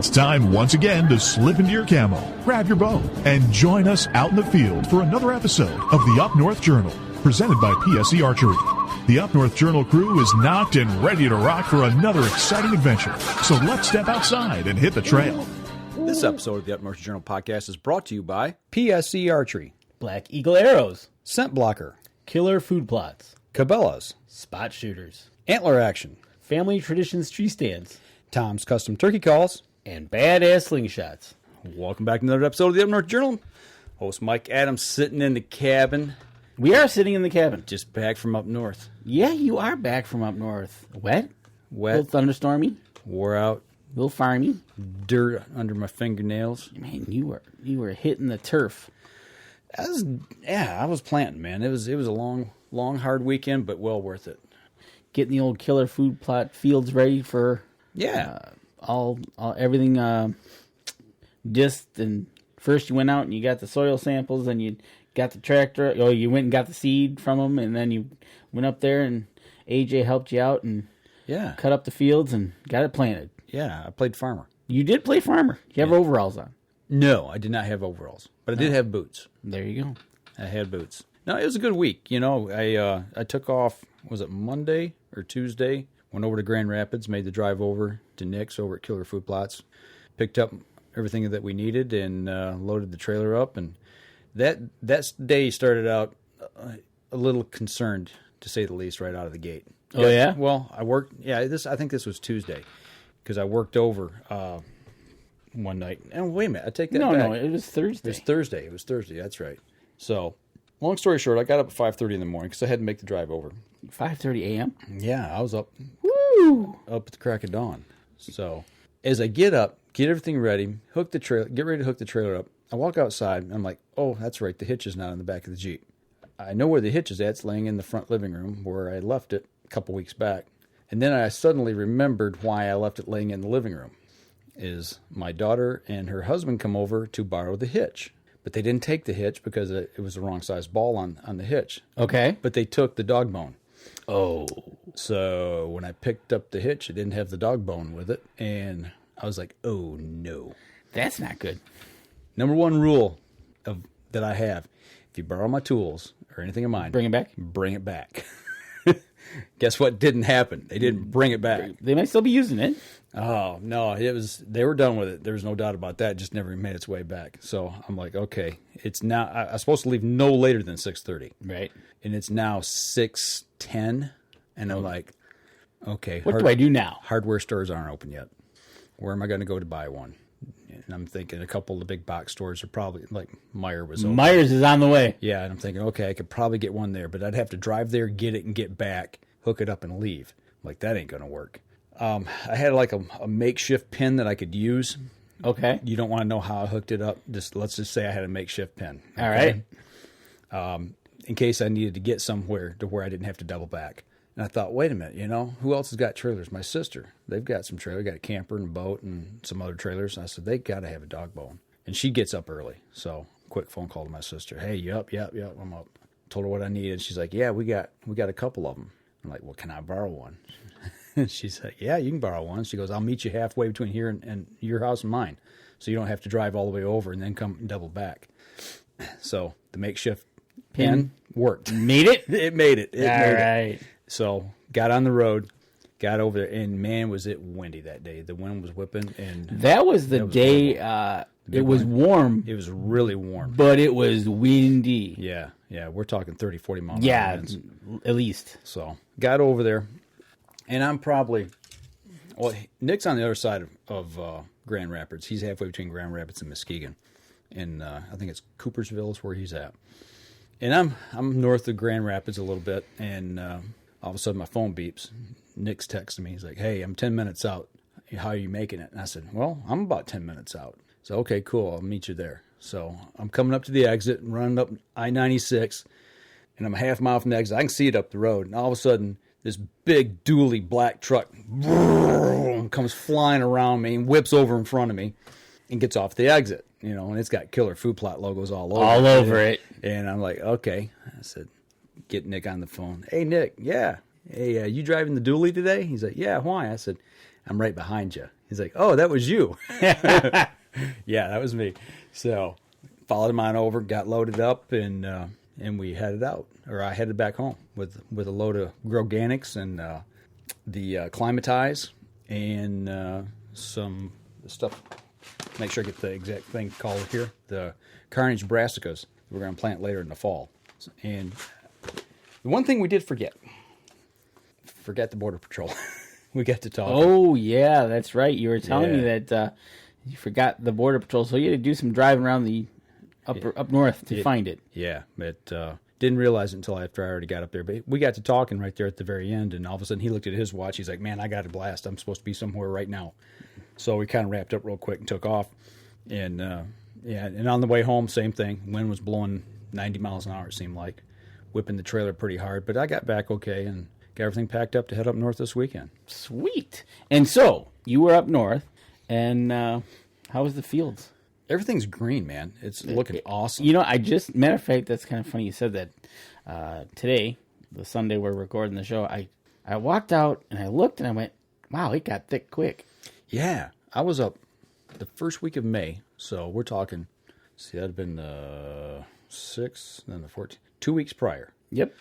It's time once again to slip into your camo, grab your bow, and join us out in the field for another episode of the Up North Journal, presented by PSE Archery. The Up North Journal crew is knocked and ready to rock for another exciting adventure. So let's step outside and hit the trail. This episode of the Up North Journal podcast is brought to you by PSE Archery, Black Eagle Arrows, Scent Blocker, Killer Food Plots, Cabela's, Spot Shooters, Antler Action, Family Traditions Tree Stands, Tom's Custom Turkey Calls, and Badass Slingshots. Welcome back to another episode of the Up North Journal. Host Mike Adams sitting in the cabin. We are sitting in the cabin. Just back from up north. Yeah, you are back from up north. Wet? A Wet. little thunderstormy? Wore out. A little farmy? Dirt under my fingernails. Man, you were hitting the turf. I was planting, man. It was a long, hard weekend, but well worth it. Getting the old Killer Food Plot fields ready for all everything disced. And first you went out and you got the soil samples, and you got the tractor. Oh, you went and got the seed from them, and then you went up there and AJ helped you out and cut up the fields and got it planted. Yeah, I played farmer. You did play farmer. You have overalls on. No, I did not have overalls, but I did have boots. There you go. I had boots. No, it was a good week. You know, I took off, was it Monday or Tuesday? Went over to Grand Rapids, made the drive over to Nick's over at Killer Food Plots, picked up everything that we needed, and loaded the trailer up. And that day started out a little concerned, to say the least, right out of the gate. Oh, yeah? Well, I worked. Yeah, I think this was Tuesday, because I worked over one night. And wait a minute, I take that back. No, it was Thursday. It was Thursday. That's right. So, long story short, I got up at 5:30 in the morning because I had to make the drive over. 5:30 a.m.? Yeah, I was up. Woo! Up at the crack of dawn. So, as I get up, get everything ready, get ready to hook the trailer up, I walk outside, and I'm like, oh, that's right, the hitch is not on the back of the Jeep. I know where the hitch is at. It's laying in the front living room where I left it a couple weeks back. And then I suddenly remembered why I left it laying in the living room. Is my daughter and her husband come over to borrow the hitch. But they didn't take the hitch because it was the wrong size ball on the hitch. Okay. But they took the dog bone. Oh. So when I picked up the hitch, it didn't have the dog bone with it. And I was like, oh, no. That's not good. Number one rule that I have, if you borrow my tools or anything of mine, Bring it back? Bring it back. Guess what didn't happen? They didn't bring it back. They might still be using it. Oh, no, they were done with it. There's no doubt about that. It just never made its way back. So I'm like, okay, it's now, I was supposed to leave no later than 6:30. Right. And it's now 6:10. And I'm like, okay. What do I do now? Hardware stores aren't open yet. Where am I going to go to buy one? And I'm thinking a couple of the big box stores are probably, like Meijer was open. Myers is on the way. Yeah, and I'm thinking, okay, I could probably get one there, but I'd have to drive there, get it, and get back, hook it up, and leave. I'm like, that ain't going to work. I had like a makeshift pin that I could use. Okay. You don't want to know how I hooked it up. Let's just say I had a makeshift pin. All right. In case I needed to get somewhere to where I didn't have to double back. And I thought, wait a minute, who else has got trailers? My sister. They've got some trailers. Got a camper and a boat and some other trailers. And I said, they got to have a dog bone. And she gets up early. So quick phone call to my sister. Hey, you up? Yep, I'm up. Told her what I needed. She's like, yeah, we got a couple of them. I'm like, well, can I borrow one? She's like, yeah, you can borrow one. She goes, I'll meet you halfway between here and your house and mine. So you don't have to drive all the way over and then come and double back. So the makeshift pin worked. Made it? It made it. All right. So got on the road, got over there, and man, was it windy that day. The wind was whipping. And that was the day it was warm. It was really warm. But it was windy. Yeah. We're talking 30, 40 miles. Yeah, at least. So got over there, and I'm probably, Nick's on the other side of Grand Rapids. He's halfway between Grand Rapids and Muskegon. And I think it's Coopersville is where he's at. And I'm north of Grand Rapids a little bit, and all of a sudden my phone beeps. Nick's texting me. He's like, hey, I'm 10 minutes out. How are you making it? And I said, well, I'm about 10 minutes out. So, okay, cool. I'll meet you there. So I'm coming up to the exit and running up I-96, and I'm a half mile from the exit. I can see it up the road. And all of a sudden, this big dually black truck comes flying around me and whips over in front of me and gets off the exit. And it's got Killer Food Plot logos all over it. And I'm like, okay. I said, get Nick on the phone. Hey, Nick, yeah. Hey, you driving the dually today? He's like, yeah, why? I said, I'm right behind you. He's like, oh, that was you. Yeah, that was me. So followed him on over, got loaded up, and we headed out. Or I headed back home with a load of Groganics and the Climatize and some stuff. Make sure I get the exact thing called here. The Carnage brassicas we're going to plant later in the fall. And the one thing we did forget the Border Patrol. We got to talk. Oh, yeah, that's right. You were telling me that you forgot the Border Patrol, so you had to do some driving around the up north to find it. Yeah, but didn't realize it until after I already got up there. But we got to talking right there at the very end, and all of a sudden he looked at his watch. He's like, man, I got a blast. I'm supposed to be somewhere right now. So we kind of wrapped up real quick and took off. And, and on the way home, same thing. Wind was blowing 90 miles an hour, it seemed like, whipping the trailer pretty hard. But I got back okay and got everything packed up to head up north this weekend. Sweet. And so you were up north, and how was the fields? Everything's green, man. It's looking awesome. You know, matter of fact, that's kind of funny you said that. Today, the Sunday we're recording the show, I walked out and I looked and I went, wow, it got thick quick. Yeah. I was up the first week of May, so we're talking, see, that'd have been the 6th, then the 14th, 2 weeks prior. Yep.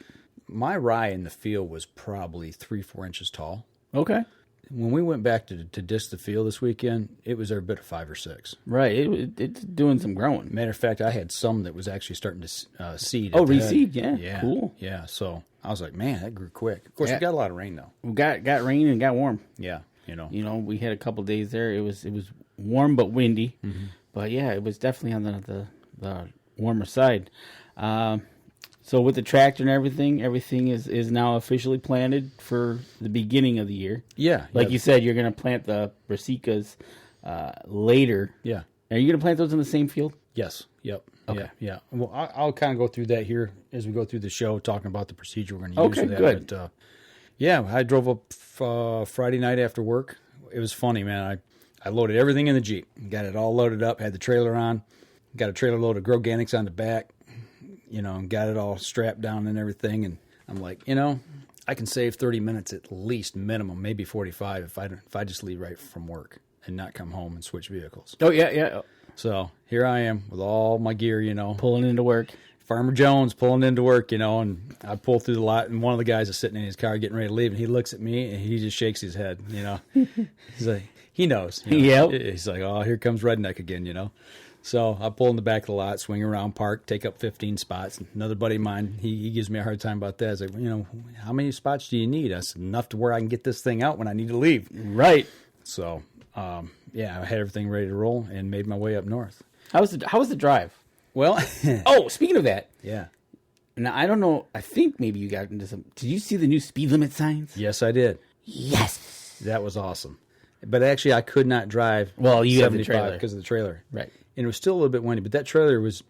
My rye in the field was probably 3-4 inches tall. Okay. When we went back to disc the field this weekend, it was every bit of 5 or 6. Right. It's doing some growing. Matter of fact, I had some that was actually starting to seed. Oh, reseed, yeah. Yeah. Cool. Yeah, so I was like, man, that grew quick. Of course, we got a lot of rain, though. We got rain and got warm. Yeah, You know, we had a couple of days there. It was warm but windy. Mm-hmm. But, yeah, it was definitely on the warmer side. So with the tractor and everything is now officially planted for the beginning of the year. Yeah. Like you said, you're going to plant the brassicas later. Yeah. Are you going to plant those in the same field? Yes. Yep. Okay. Yeah. Well, I'll kind of go through that here as we go through the show, talking about the procedure we're going to use for that. Good. But, I drove up Friday night after work. It was funny, man. I loaded everything in the Jeep, got it all loaded up, had the trailer on, got a trailer load of Groganics on the back, and got it all strapped down and everything. And I'm like, I can save 30 minutes at least minimum, maybe 45 if I just leave right from work and not come home and switch vehicles. Oh, yeah. So here I am with all my gear, Pulling into work. Farmer Jones pulling into work, and I pull through the lot, and one of the guys is sitting in his car getting ready to leave, and he looks at me, and he just shakes his head, He's like, he knows. Yep. He's like, oh, here comes Redneck again, So I pull in the back of the lot, swing around, park, take up 15 spots. Another buddy of mine, he gives me a hard time about that. He's like, how many spots do you need? I said, enough to where I can get this thing out when I need to leave. Right. So, I had everything ready to roll and made my way up north. How was the drive? Well, oh, speaking of that. Yeah. Now, I don't know. I think maybe you got into some. Did you see the new speed limit signs? Yes, I did. Yes. That was awesome. But actually, I could not drive. Well, you have the trailer. Because of the trailer. Right. And it was still a little bit windy, but that trailer was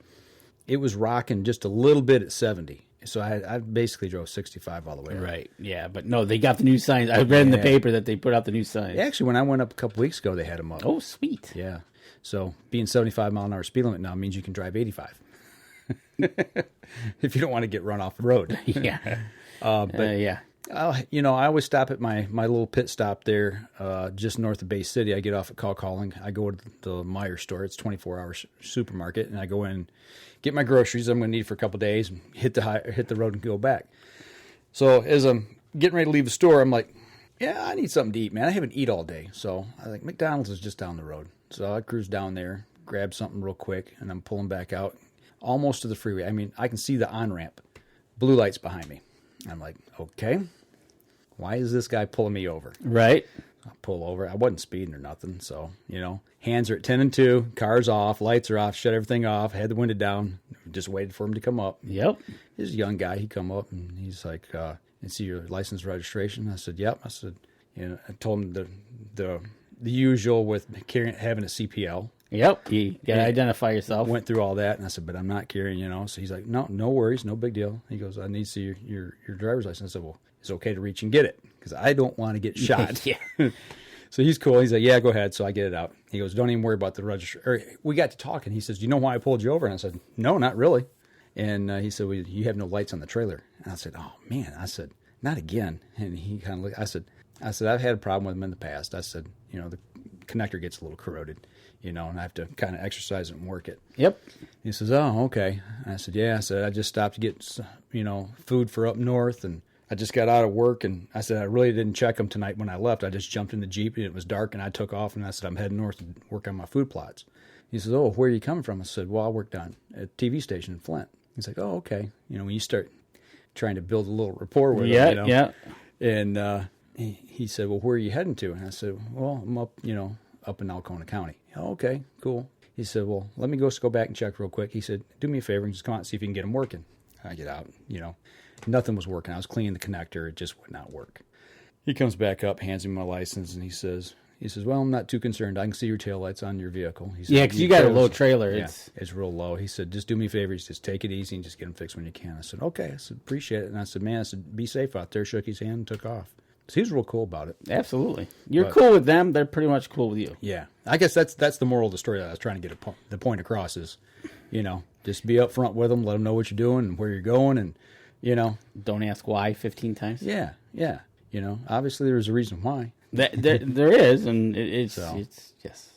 rocking just a little bit at 70. So I basically drove 65 all the way. Right. Yeah, but no, they got the new signs. I read in the paper that they put out the new signs. Actually, when I went up a couple weeks ago, they had them up. Oh, sweet. Yeah. So being 75 mile an hour speed limit now means you can drive 85. If you don't want to get run off the road. Yeah. Yeah. I always stop at my little pit stop there, just north of Bay City. I get off at Calling. I go to the Meijer store. It's a 24-hour supermarket, and I go in, get my groceries I'm going to need for a couple of days, and hit the road and go back. So as I'm getting ready to leave the store, I'm like, yeah, I need something to eat, man. I haven't eaten all day. So I think McDonald's is just down the road. So I cruise down there, grab something real quick, and I'm pulling back out, almost to the freeway. I mean, I can see the on-ramp, blue lights behind me. I'm like, okay, why is this guy pulling me over? Right. I pull over. I wasn't speeding or nothing. So, hands are at 10 and 2, car's off, lights are off, shut everything off, had the window down, just waited for him to come up. Yep. He's a young guy. He come up and he's like, and see your license registration? I said, yep. I said, I told him the usual with having a CPL. Yep. You got to identify yourself. Went through all that, and I said, but I'm not carrying, So he's like, no worries, no big deal. He goes, I need to see your driver's license. I said, well, it's okay to reach and get it because I don't want to get shot. Yeah. So he's cool. He's like, yeah, go ahead. So I get it out. He goes, don't even worry about the registration. We got to talking. He says, do you know why I pulled you over? And I said, no, not really. And he said, well, you have no lights on the trailer. And I said, oh, man. I said, not again. And he kind of looked. I said, I've had a problem with him in the past. I said, connector gets a little corroded, and I have to kind of exercise it and work it. Yep. He says, "Oh, okay." And I said, "Yeah." I said, "I just stopped to get, food for up north, and I just got out of work." And I said, "I really didn't check them tonight when I left. I just jumped in the Jeep, and it was dark, and I took off, and I said, I'm heading north to work on my food plots." He says, "Oh, where are you coming from?" I said, "Well, I worked on a TV station in Flint." He's like, "Oh, okay." When you start trying to build a little rapport with him, Yeah. And he said, "Well, where are you heading to?" And I said, "Well, I'm up, up in Alcona County." "Oh, okay, cool." He said, "Well, let me go back and check real quick." He said, "Do me a favor and just come out and see if you can get them working." I get out, nothing was working. I was cleaning the connector. It just would not work. He comes back up, hands me my license, and he says, "Well, I'm not too concerned. I can see your taillights on your vehicle." He said, Yeah, because you got a low trailer. Yeah, it's real low. He said, "Just do me a favor. Just take it easy and just get them fixed when you can." I said, "Okay." I said, "Appreciate it." And I said, "Man," "be safe out there." Shook his hand and took off. So he was real cool about it. Absolutely. You're cool with them. They're pretty much cool with you. Yeah. I guess that's the moral of the story that I was trying to get the point across is, just be up front with them, let them know what you're doing and where you're going, and, Don't ask why 15 times. Yeah. Obviously there's a reason why. There is, and it's yes.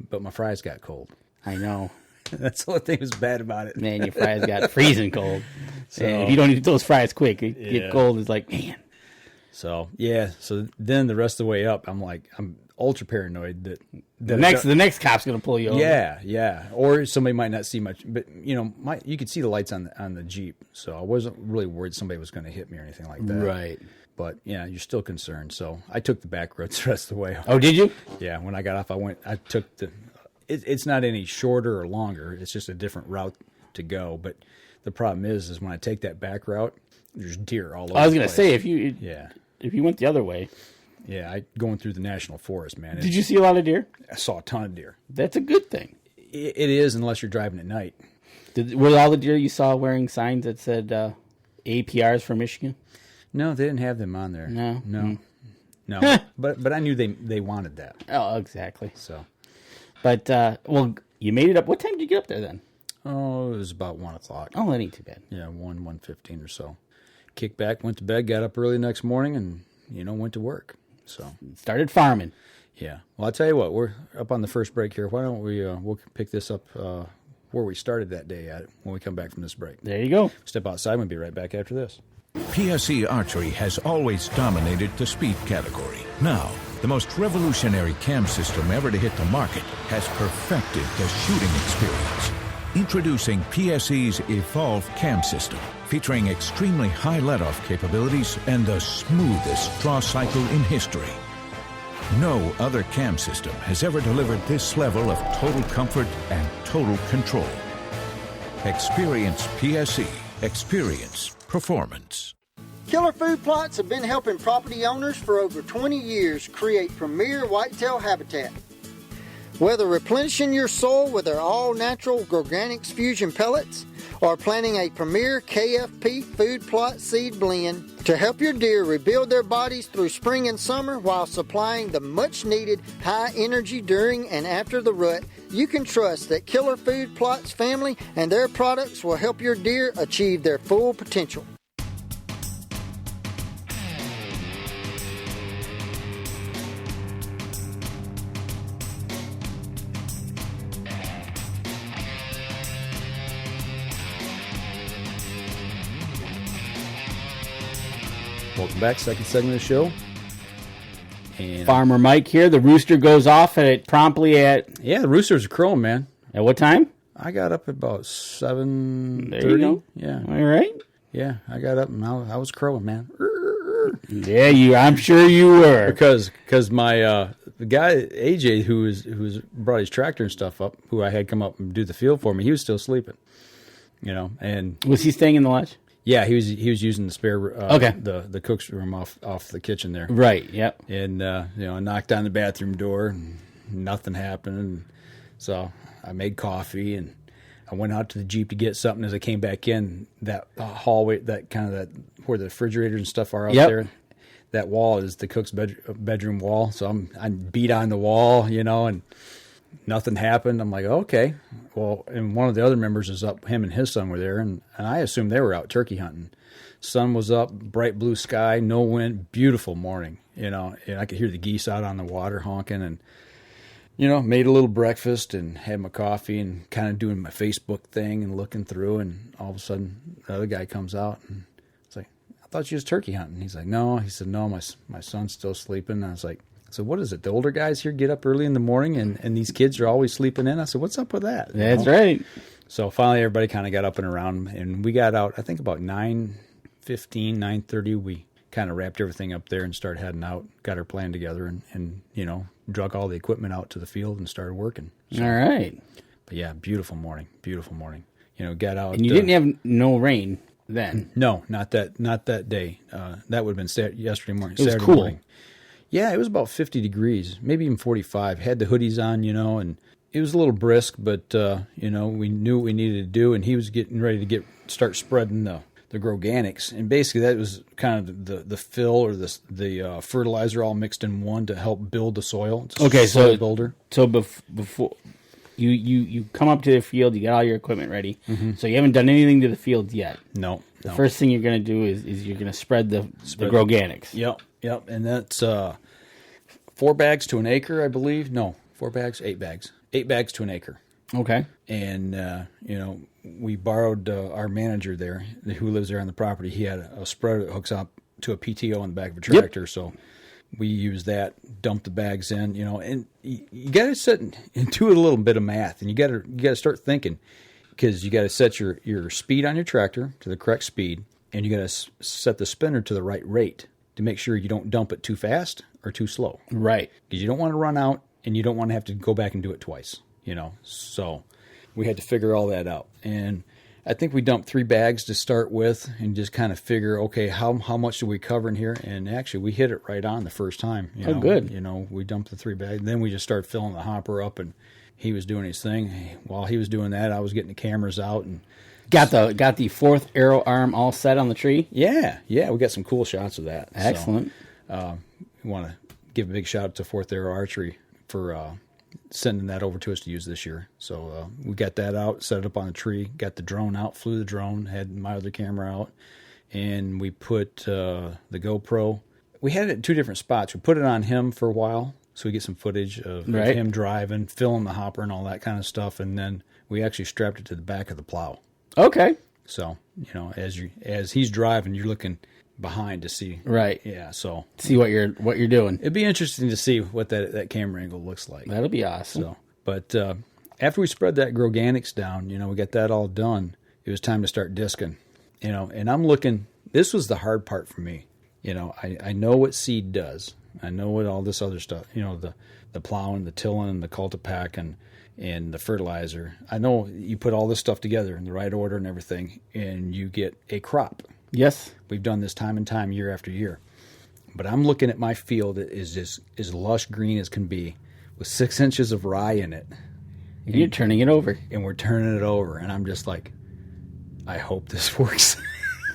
But my fries got cold. I know. That's the only thing that was bad about it. Man, your fries got freezing cold. So, and if you don't eat those fries quick, it get cold. It's like, man. So, yeah. So then the rest of the way up, I'm ultra paranoid that the next cop's going to pull you over. Yeah. Or somebody might not see much. But, you could see the lights on the Jeep. So I wasn't really worried somebody was going to hit me or anything like that. Right. But, yeah, you're still concerned. So I took the back roads the rest of the way. Oh, did you? Yeah. When I got off, I took it's not any shorter or longer. It's just a different route to go. But the problem is when I take that back route, there's deer all over. I was going to say if you went the other way. Yeah, going through the national forest, man. Did you see a lot of deer? I saw a ton of deer. That's a good thing. It is, unless you're driving at night. Were all the deer you saw wearing signs that said APRs for Michigan? No, they didn't have them on there. No. But I knew they wanted that. Oh, exactly. So. But, you made it up. What time did you get up there then? Oh, it was about 1 o'clock. Oh, that ain't too bad. Yeah, 1:15 or so. Kicked back, went to bed, got up early the next morning, and, went to work. So started farming. Yeah. Well, I'll tell you what, we're up on the first break here. Why don't we'll pick this up where we started that day at when we come back from this break. There you go. Step outside. We'll be right back after this. PSE Archery has always dominated the speed category. Now, the most revolutionary cam system ever to hit the market has perfected the shooting experience. Introducing PSE's Evolve Cam System, featuring extremely high let-off capabilities and the smoothest draw cycle in history. No other cam system has ever delivered this level of total comfort and total control. Experience PSE. Experience performance. Killer Food Plots have been helping property owners for over 20 years create premier whitetail habitat. Whether replenishing your soil with their all-natural Organics Fusion pellets or planting a premier KFP food plot seed blend to help your deer rebuild their bodies through spring and summer while supplying the much-needed high energy during and after the rut, you can trust that Killer Food Plots family and their products will help your deer achieve their full potential. Welcome back, second segment of the show. And Farmer Mike here. The rooster goes off promptly at... Yeah, the roosters are crowing, man. At what time? I got up at about 7:30. There you go. Yeah. All right. Yeah, I got up and I was crowing, man. Yeah, I'm sure you were. Because my the guy AJ who's brought his tractor and stuff up, who I had come up and do the field for me, he was still sleeping. And was he staying in the lodge? Yeah, he was using the spare the cook's room off the kitchen there. Right. Yep. And I knocked on the bathroom door and nothing happened. And so I made coffee and I went out to the Jeep to get something. As I came back in, that hallway, that where the refrigerators and stuff are out there, that wall is the cook's bedroom wall. So I beat on the wall, and nothing happened. I'm like, okay. Well, and one of the other members is up. Him and his son were there, and I assumed they were out turkey hunting. Sun was up, bright blue sky, no wind, beautiful morning. And I could hear the geese out on the water honking, and made a little breakfast and had my coffee and kind of doing my Facebook thing and looking through, and all of a sudden the other guy comes out and it's like, I thought you was turkey hunting. He's like, no. He said, no, my son's still sleeping. And I was like, so what is it? The older guys here get up early in the morning and these kids are always sleeping in? I said, what's up with that? That's right. So finally everybody kind of got up and around, and we got out, I think about 9:15, 9:30. We kind of wrapped everything up there and started heading out, got our plan together, and drug all the equipment out to the field and started working. So, all right. But yeah, beautiful morning. Got out. And you didn't have no rain then? No, not that day. That would have been yesterday morning. It was Saturday cool. Morning. Yeah, it was about 50 degrees, maybe even 45. Had the hoodies on, and it was a little brisk, but we knew what we needed to do, and he was getting ready to start spreading the Groganics, and basically that was kind of the fill or the fertilizer all mixed in one to help build the soil. It's a soil builder. So before you come up to the field, you got all your equipment ready. Mm-hmm. So you haven't done anything to the field yet. No. The first thing you're going to do is you're going to spread the Groganics. Yep, and that's 4 bags to an acre, I believe. No, 4 bags, 8 bags. 8 bags to an acre. Okay. And, we borrowed our manager there, who lives there on the property. He had a spreader that hooks up to a PTO in the back of a tractor. Yep. So we use that, dump the bags in, and you got to sit into a little bit of math, and you got to start thinking, because you got to set your speed on your tractor to the correct speed, and you got to set the spinner to the right rate to make sure you don't dump it too fast or too slow. Right. Because you don't want to run out, and you don't want to have to go back and do it twice. So we had to figure all that out. And I think we dumped 3 bags to start with and just kind of figure, okay, how much do we cover in here? And actually, we hit it right on the first time. Good. We dumped the 3 bags. Then we just started filling the hopper up, and he was doing his thing. While he was doing that, I was getting the cameras out and got the 4th arrow arm all set on the tree. Yeah, we got some cool shots of that. Excellent. So, we want to give a big shout out to 4th Arrow Archery for sending that over to us to use this year. So we got that out, set it up on the tree, got the drone out, flew the drone, had my other camera out, and we put the GoPro. We had it in 2 different spots. We put it on him for a while, so we get some footage of him driving, filling the hopper and all that kind of stuff, and then we actually strapped it to the back of the plow. Okay. So, as he's driving, you're looking behind to see. Right. Yeah, so see what you're doing. It'd be interesting to see what that camera angle looks like. That'll be awesome. So, but after we spread that Groganics down, we got that all done. It was time to start discing. And I'm looking. This was the hard part for me. I know what seed does. I know what all this other stuff. The plowing, the tilling, and the Cultipack, and the fertilizer. I know you put all this stuff together in the right order and everything, and you get a crop. Yes. We've done this time and time, year after year. But I'm looking at my field that is just as lush green as can be, with 6 inches of rye in it. And you're turning it over. And we're turning it over. And I'm just like, I hope this works.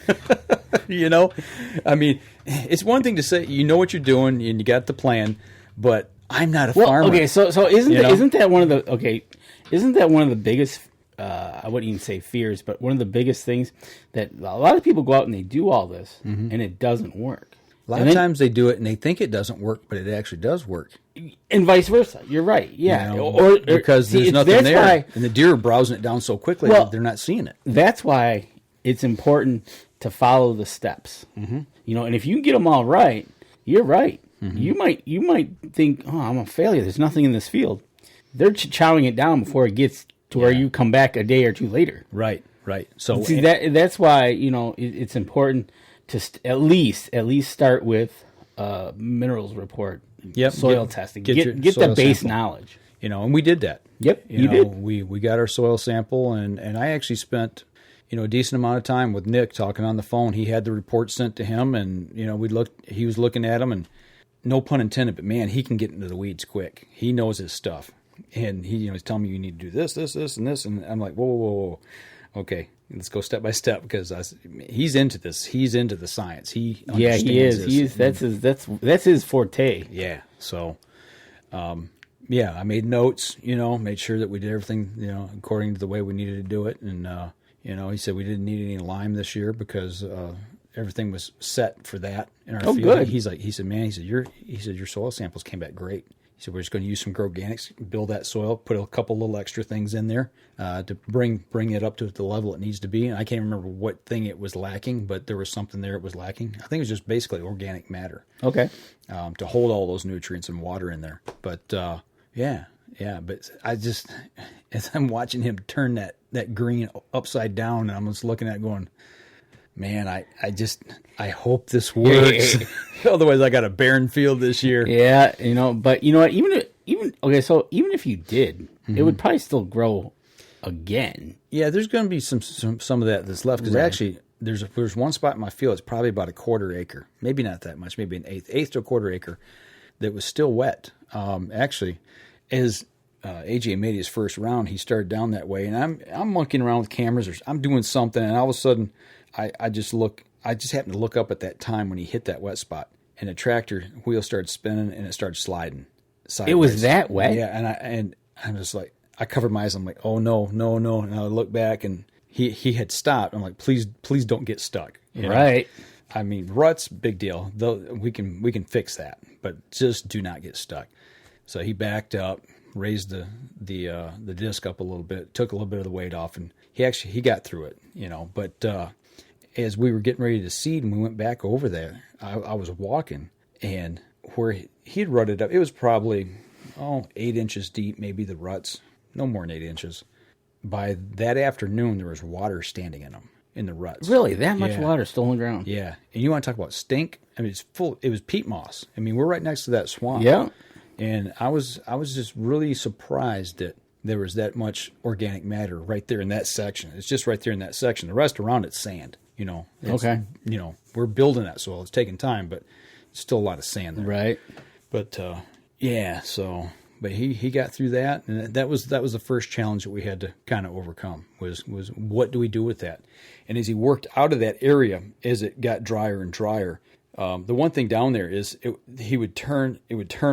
I mean, it's one thing to say, you know what you're doing and you got the plan, but I'm not a farmer. Okay, so isn't that one of the biggest, I wouldn't even say fears, but one of the biggest things that a lot of people go out and they do all this and it doesn't work. A lot of times they do it and they think it doesn't work, but it actually does work. And vice versa. You're right. Yeah. Or because there's nothing there. And the deer are browsing it down so quickly they're not seeing it. That's why it's important to follow the steps. Mm-hmm. And if you get them all right, you're right. Mm-hmm. You might think, oh, I'm a failure. There's nothing in this field. They're chowing it down before it gets to where you come back a day or two later. Right. So see, that's why it's important to at least start with minerals report, soil testing, get the base knowledge. And we did that. Yep, you did. We got our soil sample, and I actually spent a decent amount of time with Nick talking on the phone. He had the report sent to him, and he was looking at them, and no pun intended, but man, he can get into the weeds quick. He knows his stuff, and he's telling me you need to do this, and this, and I'm like, whoa. Okay, let's go step by step, because he's into this. He's into the science. He is. That's his forte. Yeah. So, I made notes, made sure that we did everything, according to the way we needed to do it. And, he said we didn't need any lime this year because everything was set for that in our field. Good. He said, man, your soil samples came back great. He said, we're just going to use some Growganics, build that soil, put a couple little extra things in there to bring it up to the level it needs to be. And I can't remember what thing it was lacking, but there was something there it was lacking. I think it was just basically organic matter. Okay. To hold all those nutrients and water in there. But, but I just, as I'm watching him turn that green upside down, and I'm just looking at it going, man, I hope this works. Otherwise, I got a barren field this year. Yeah, but you know what? Even if you did, it would probably still grow again. Yeah, there's going to be some of that that's left because actually there's one spot in my field. It's probably about a quarter acre, maybe not that much, maybe an eighth to a quarter acre that was still wet. Actually, as AJ made his first round, he started down that way, and I'm monkeying around with cameras or I'm doing something, and all of a sudden. I just happened to look up at that time when he hit that wet spot, and the tractor wheel started spinning and it started sliding sideways. It was that wet? Yeah, and I'm just like, I covered my eyes. I'm like, oh no, and I look back and he had stopped. I'm like, please don't get stuck. Right. I mean, ruts, big deal. Though we can fix that, but just do not get stuck. So he backed up, raised the disc up a little bit, took a little bit of the weight off, and he got through it. But. As we were getting ready to seed and we went back over there, I was walking, and where he'd rutted up, it was probably, 8 inches deep, maybe the ruts, no more than 8 inches. By that afternoon, there was water standing in them, in the ruts. Really? That much water still on the ground? Yeah. And you want to talk about stink? I mean, it was peat moss. I mean, we're right next to that swamp. Yeah. And I was just really surprised that there was that much organic matter right there in that section. It's just right there in that section. The rest around it's sand. Okay. We're building that soil. It's taking time, but it's still a lot of sand there. Right. But but he got through that, and that was the first challenge that we had to kind of overcome was what do we do with that? And as he worked out of that area, as it got drier and drier, the one thing down there is it would turn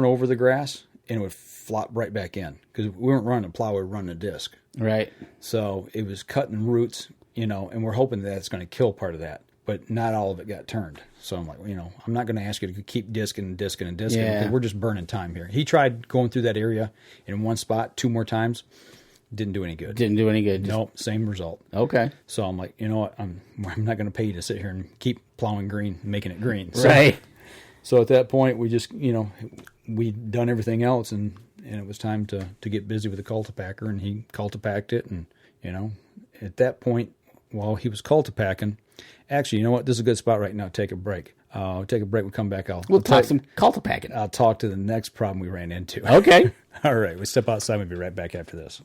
over the grass and it would flop right back in because we weren't running a plow, we were running a disc. Right. So it was cutting roots. And we're hoping that it's going to kill part of that, but not all of it got turned. So I'm like, I'm not going to ask you to keep disking because we're just burning time here. He tried going through that area in one spot 2 more times. Didn't do any good. Nope, same result. Okay. So I'm like, you know what? I'm not going to pay you to sit here and keep plowing green, making it green. So, right. So at that point, we just, we'd done everything else, and it was time to get busy with the cultipacker, and he cultipacked it, and, at that point, while he was cultipacking, actually, you know what? This is a good spot right now. Take a break. Take a break. We'll come back. We'll talk some cultipacking. I'll talk to the next problem we ran into. Okay. All right. We step outside. We'll be right back after this.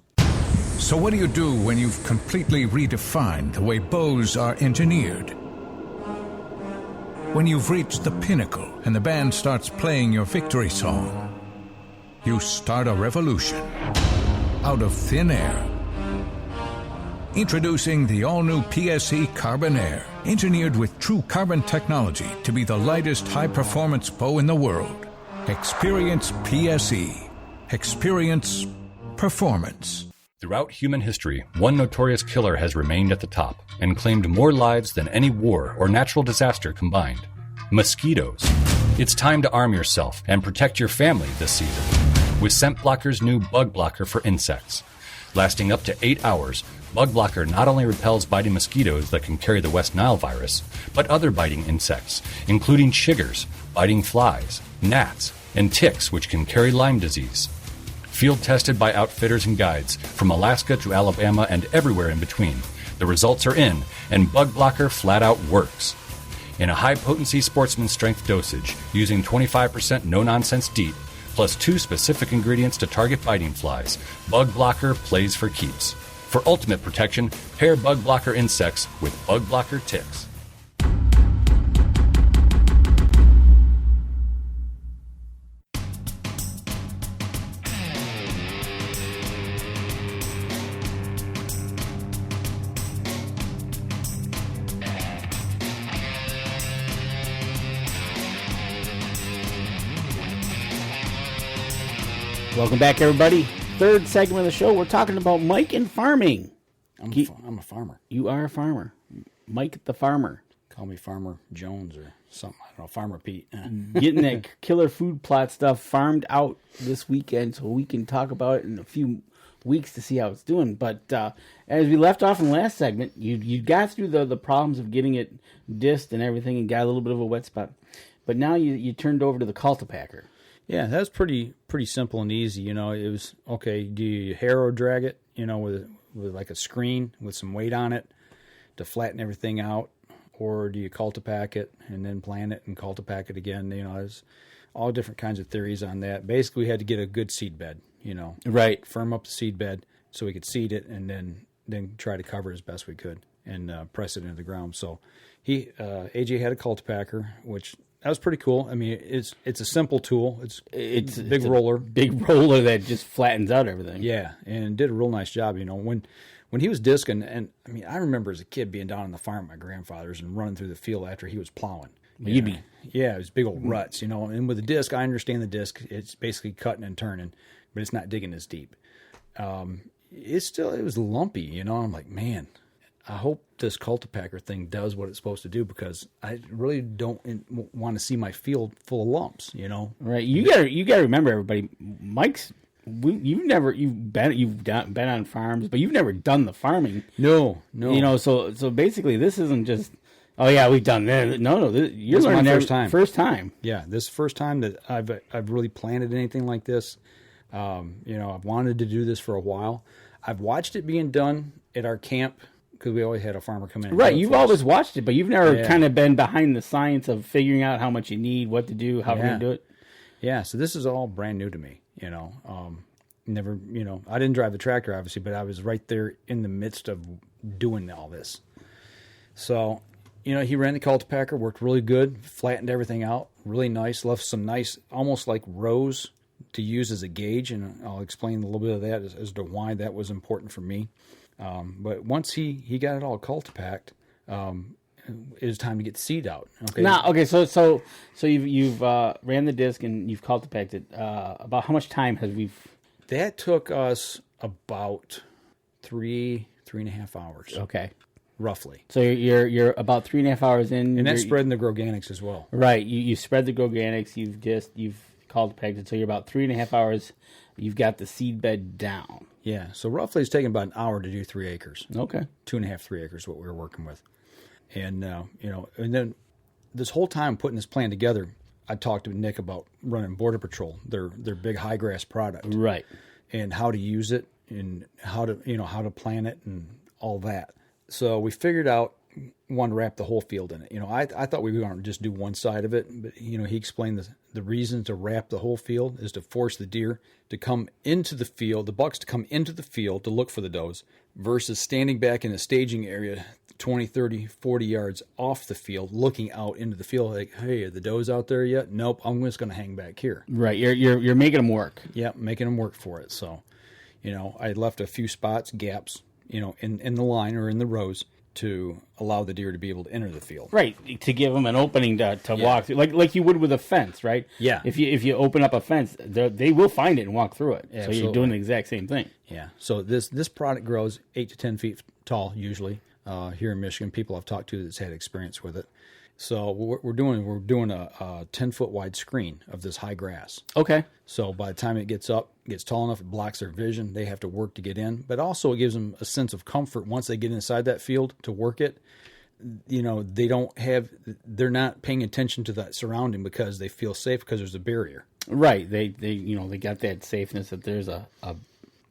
So what do you do when you've completely redefined the way bows are engineered? When you've reached the pinnacle and the band starts playing your victory song, you start a revolution out of thin air. Introducing the all-new PSE Carbon Air, engineered with true carbon technology to be the lightest high-performance bow in the world. Experience PSE. Experience performance. Throughout human history, one notorious killer has remained at the top and claimed more lives than any war or natural disaster combined. Mosquitoes. It's time to arm yourself and protect your family this season with Scent Blocker's new Bug Blocker for insects. Lasting up to 8 hours, Bug Blocker not only repels biting mosquitoes that can carry the West Nile virus, but other biting insects, including chiggers, biting flies, gnats, and ticks which can carry Lyme disease. Field tested by outfitters and guides from Alaska to Alabama and everywhere in between. The results are in, and Bug Blocker flat out works. In a high-potency sportsman strength dosage, using 25% no-nonsense DEET, plus 2 specific ingredients to target biting flies, Bug Blocker plays for keeps. For ultimate protection, pair Bug Blocker insects with Bug Blocker ticks. Welcome back, everybody. Third segment of the show. We're talking about Mike and farming. I'm a farmer. You are a farmer. Mike the farmer. Call me Farmer Jones or something. I don't know, Farmer Pete. Getting that killer food plot stuff farmed out this weekend so we can talk about it in a few weeks to see how it's doing. But as we left off in the last segment, you got through the problems of getting it dissed and everything and got a little bit of a wet spot. But now you turned over to the cultipacker. Yeah, that was pretty simple and easy. You know, it was, okay, do you harrow drag it, you know, with like a screen with some weight on it to flatten everything out? Or do you cultipack it and then plant it and cultipack it again? You know, there's all different kinds of theories on that. Basically, we had to get a good seed bed, you know. Right. Firm up the seed bed so we could seed it and then try to cover it as best we could and press it into the ground. So AJ had a cultipacker, which... that was pretty cool. I mean, it's a simple tool. It's a big roller. Big roller that just flattens out everything. Yeah, and did a real nice job. You know, when he was disking, and I mean, I remember as a kid being down on the farm at my grandfather's and running through the field after he was plowing. Yeah, it was big old ruts, you know. And with the disc, I understand the disc. It's basically cutting and turning, but it's not digging as deep. It was lumpy, you know. I'm like, man, I hope this cultipacker thing does what it's supposed to do because I really don't want to see my field full of lumps, you know. Right. You gotta remember, everybody. You've been on farms, but you've never done the farming. No. You know, so basically, this isn't just. Oh yeah, we've done that. No, you're learning my first time. First time. Yeah, this is the first time that I've really planted anything like this. You know, I've wanted to do this for a while. I've watched it being done at our camp. Because we always had a farmer come in. And right, you've always watched it, but you've never kind of been behind the science of figuring out how much you need, what to do, how we're going to do it. Yeah, so this is all brand new to me, you know. Never, you know, I didn't drive the tractor, obviously, but I was right there in the midst of doing all this. So, you know, he ran the cultipacker, worked really good, flattened everything out, really nice, left some nice, almost like rows to use as a gauge, and I'll explain a little bit of that as to why that was important for me. But once he got it all cultipacked, it was time to get the seed out. Okay. So you've ran the disc and you've cultipacked it. About how much time has That took us about 3.5 hours. Okay. Roughly. So you're about 3.5 hours in, and that's spreading the Groganics as well. Right. You spread the Groganics. You've cultipacked it. So you're about 3.5 hours. You've got the seed bed down. Yeah, so roughly it's taken about an hour to do 3 acres. Okay. 2.5, 3 acres, what we were working with. And, you know, and then this whole time putting this plan together, I talked to Nick about running Border Patrol, their big high grass product. Right. And how to use it and how to plant it and all that. So we figured out one to wrap the whole field in it. You know, I thought we were going to just do one side of it, but, you know, he explained the reason to wrap the whole field is to force the deer to come into the field, the bucks to come into the field to look for the does versus standing back in a staging area 20, 30, 40 yards off the field, looking out into the field like, hey, are the does out there yet? Nope, I'm just going to hang back here. Right, you're making them work. Yeah, making them work for it. So, you know, I left a few spots, gaps, you know, in the line or in the rows to allow the deer to be able to enter the field. Right, to give them an opening to walk through, like you would with a fence, right? Yeah. If you open up a fence, they will find it and walk through it. Absolutely. So you're doing the exact same thing. Yeah. So this product grows 8 to 10 feet tall usually here in Michigan. People I've talked to that's had experience with it. So what we're doing a 10-foot wide screen of this high grass. Okay. So by the time it gets tall enough, it blocks their vision. They have to work to get in, but also it gives them a sense of comfort once they get inside that field to work it. You know, they're not paying attention to that surrounding because they feel safe because there's a barrier. Right. They got that safeness that there's a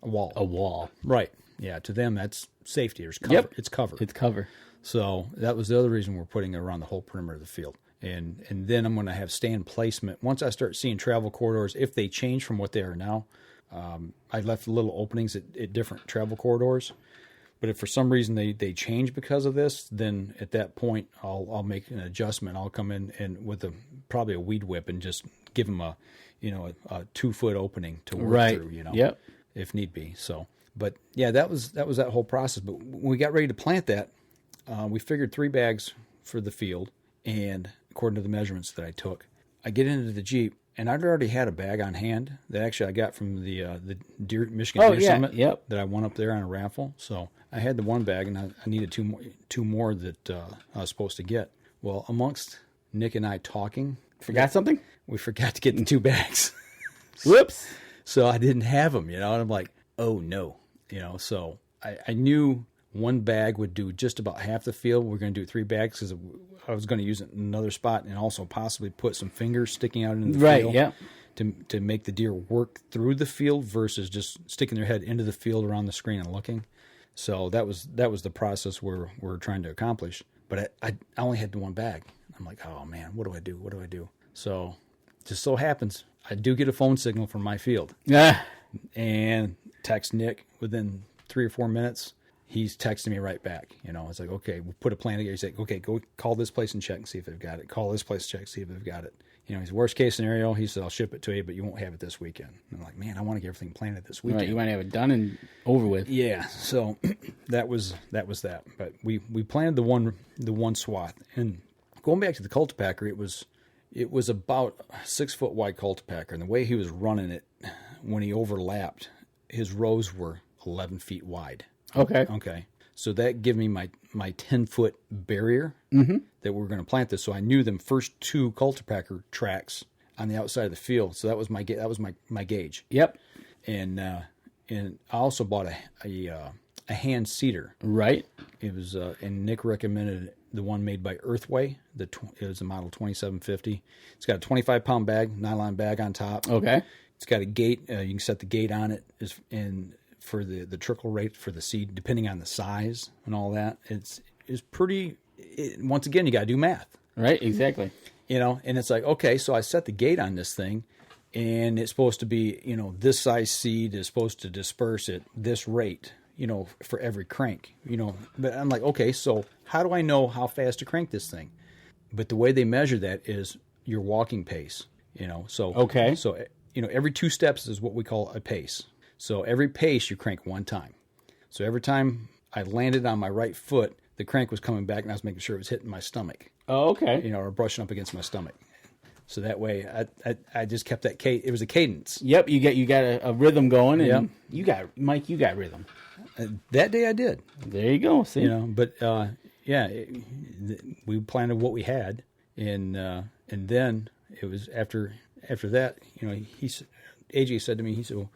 wall. A wall. Right. Yeah. To them, that's safety. There's cover. Yep. It's cover. It's cover. So that was the other reason we're putting it around the whole perimeter of the field. And then I'm going to have stand placement. Once I start seeing travel corridors, if they change from what they are now, I left little openings at different travel corridors. But if for some reason they change because of this, then at that point I'll make an adjustment. I'll come in and with probably a weed whip and just give them a 2-foot opening to work through. You know, yep. If need be. So, but yeah, that was that whole process. But when we got ready to plant that, we figured 3 bags for the field, and according to the measurements that I took, I get into the Jeep And I'd already had a bag on hand that actually I got from the Michigan Deer Summit that I won up there on a raffle. So I had the one bag, and I needed two more that I was supposed to get. Well, amongst Nick and I talking, forgot something? We forgot to get the 2 bags. Whoops. So I didn't have them, and I'm like, oh no, so I knew one bag would do just about half the field. We're going to do 3 bags because I was going to use it in another spot and also possibly put some fingers sticking out into the field to make the deer work through the field versus just sticking their head into the field around the screen and looking. So that was the process we're trying to accomplish. But I only had the 1 bag. I'm like, oh man, what do I do? What do I do? So just so happens I do get a phone signal from my field. Yeah. And text Nick within 3 or 4 minutes. He's texting me right back. It's like, okay, we'll put a plan together. He's like, okay, go call this place and check and see if they've got it. Call this place, check, see if they've got it. His worst case scenario, he said, I'll ship it to you, but you won't have it this weekend. And I'm like, man, I want to get everything planted this weekend. Right, you want to have it done and over with. Yeah, so that was that. But we planted the one swath. And going back to the cultipacker, it was about a 6 foot wide cultipacker, and the way he was running it, when he overlapped, his rows were 11 feet wide. Okay. So that gave me my 10-foot barrier that we were going to plant this. So I knew them first 2 cultipacker tracks on the outside of the field. So that was my gauge. Yep. And I also bought a hand seeder. Right. It was and Nick recommended the one made by Earthway. It was a model 2750. It's got a 25-pound bag, nylon bag on top. Okay. It's got a gate. You can set the gate on it. For the trickle rate for the seed, depending on the size and all that, it's pretty. Once again, you got to do math, right? Exactly. And it's like, okay, so I set the gate on this thing, and it's supposed to be, this size seed is supposed to disperse at this rate, for every crank, But I'm like, okay, so how do I know how fast to crank this thing? But the way they measure that is your walking pace, So okay, so every 2 steps is what we call a pace. So every pace you crank 1 time. So every time I landed on my right foot, the crank was coming back, and I was making sure it was hitting my stomach. Oh, okay. Or brushing up against my stomach. So that way, I just kept that cadence. It was a cadence. Yep, you got a rhythm going, and you got rhythm. That day I did. There you go. See, but we planted what we had, and then it was after that, AJ said to me, he said, well,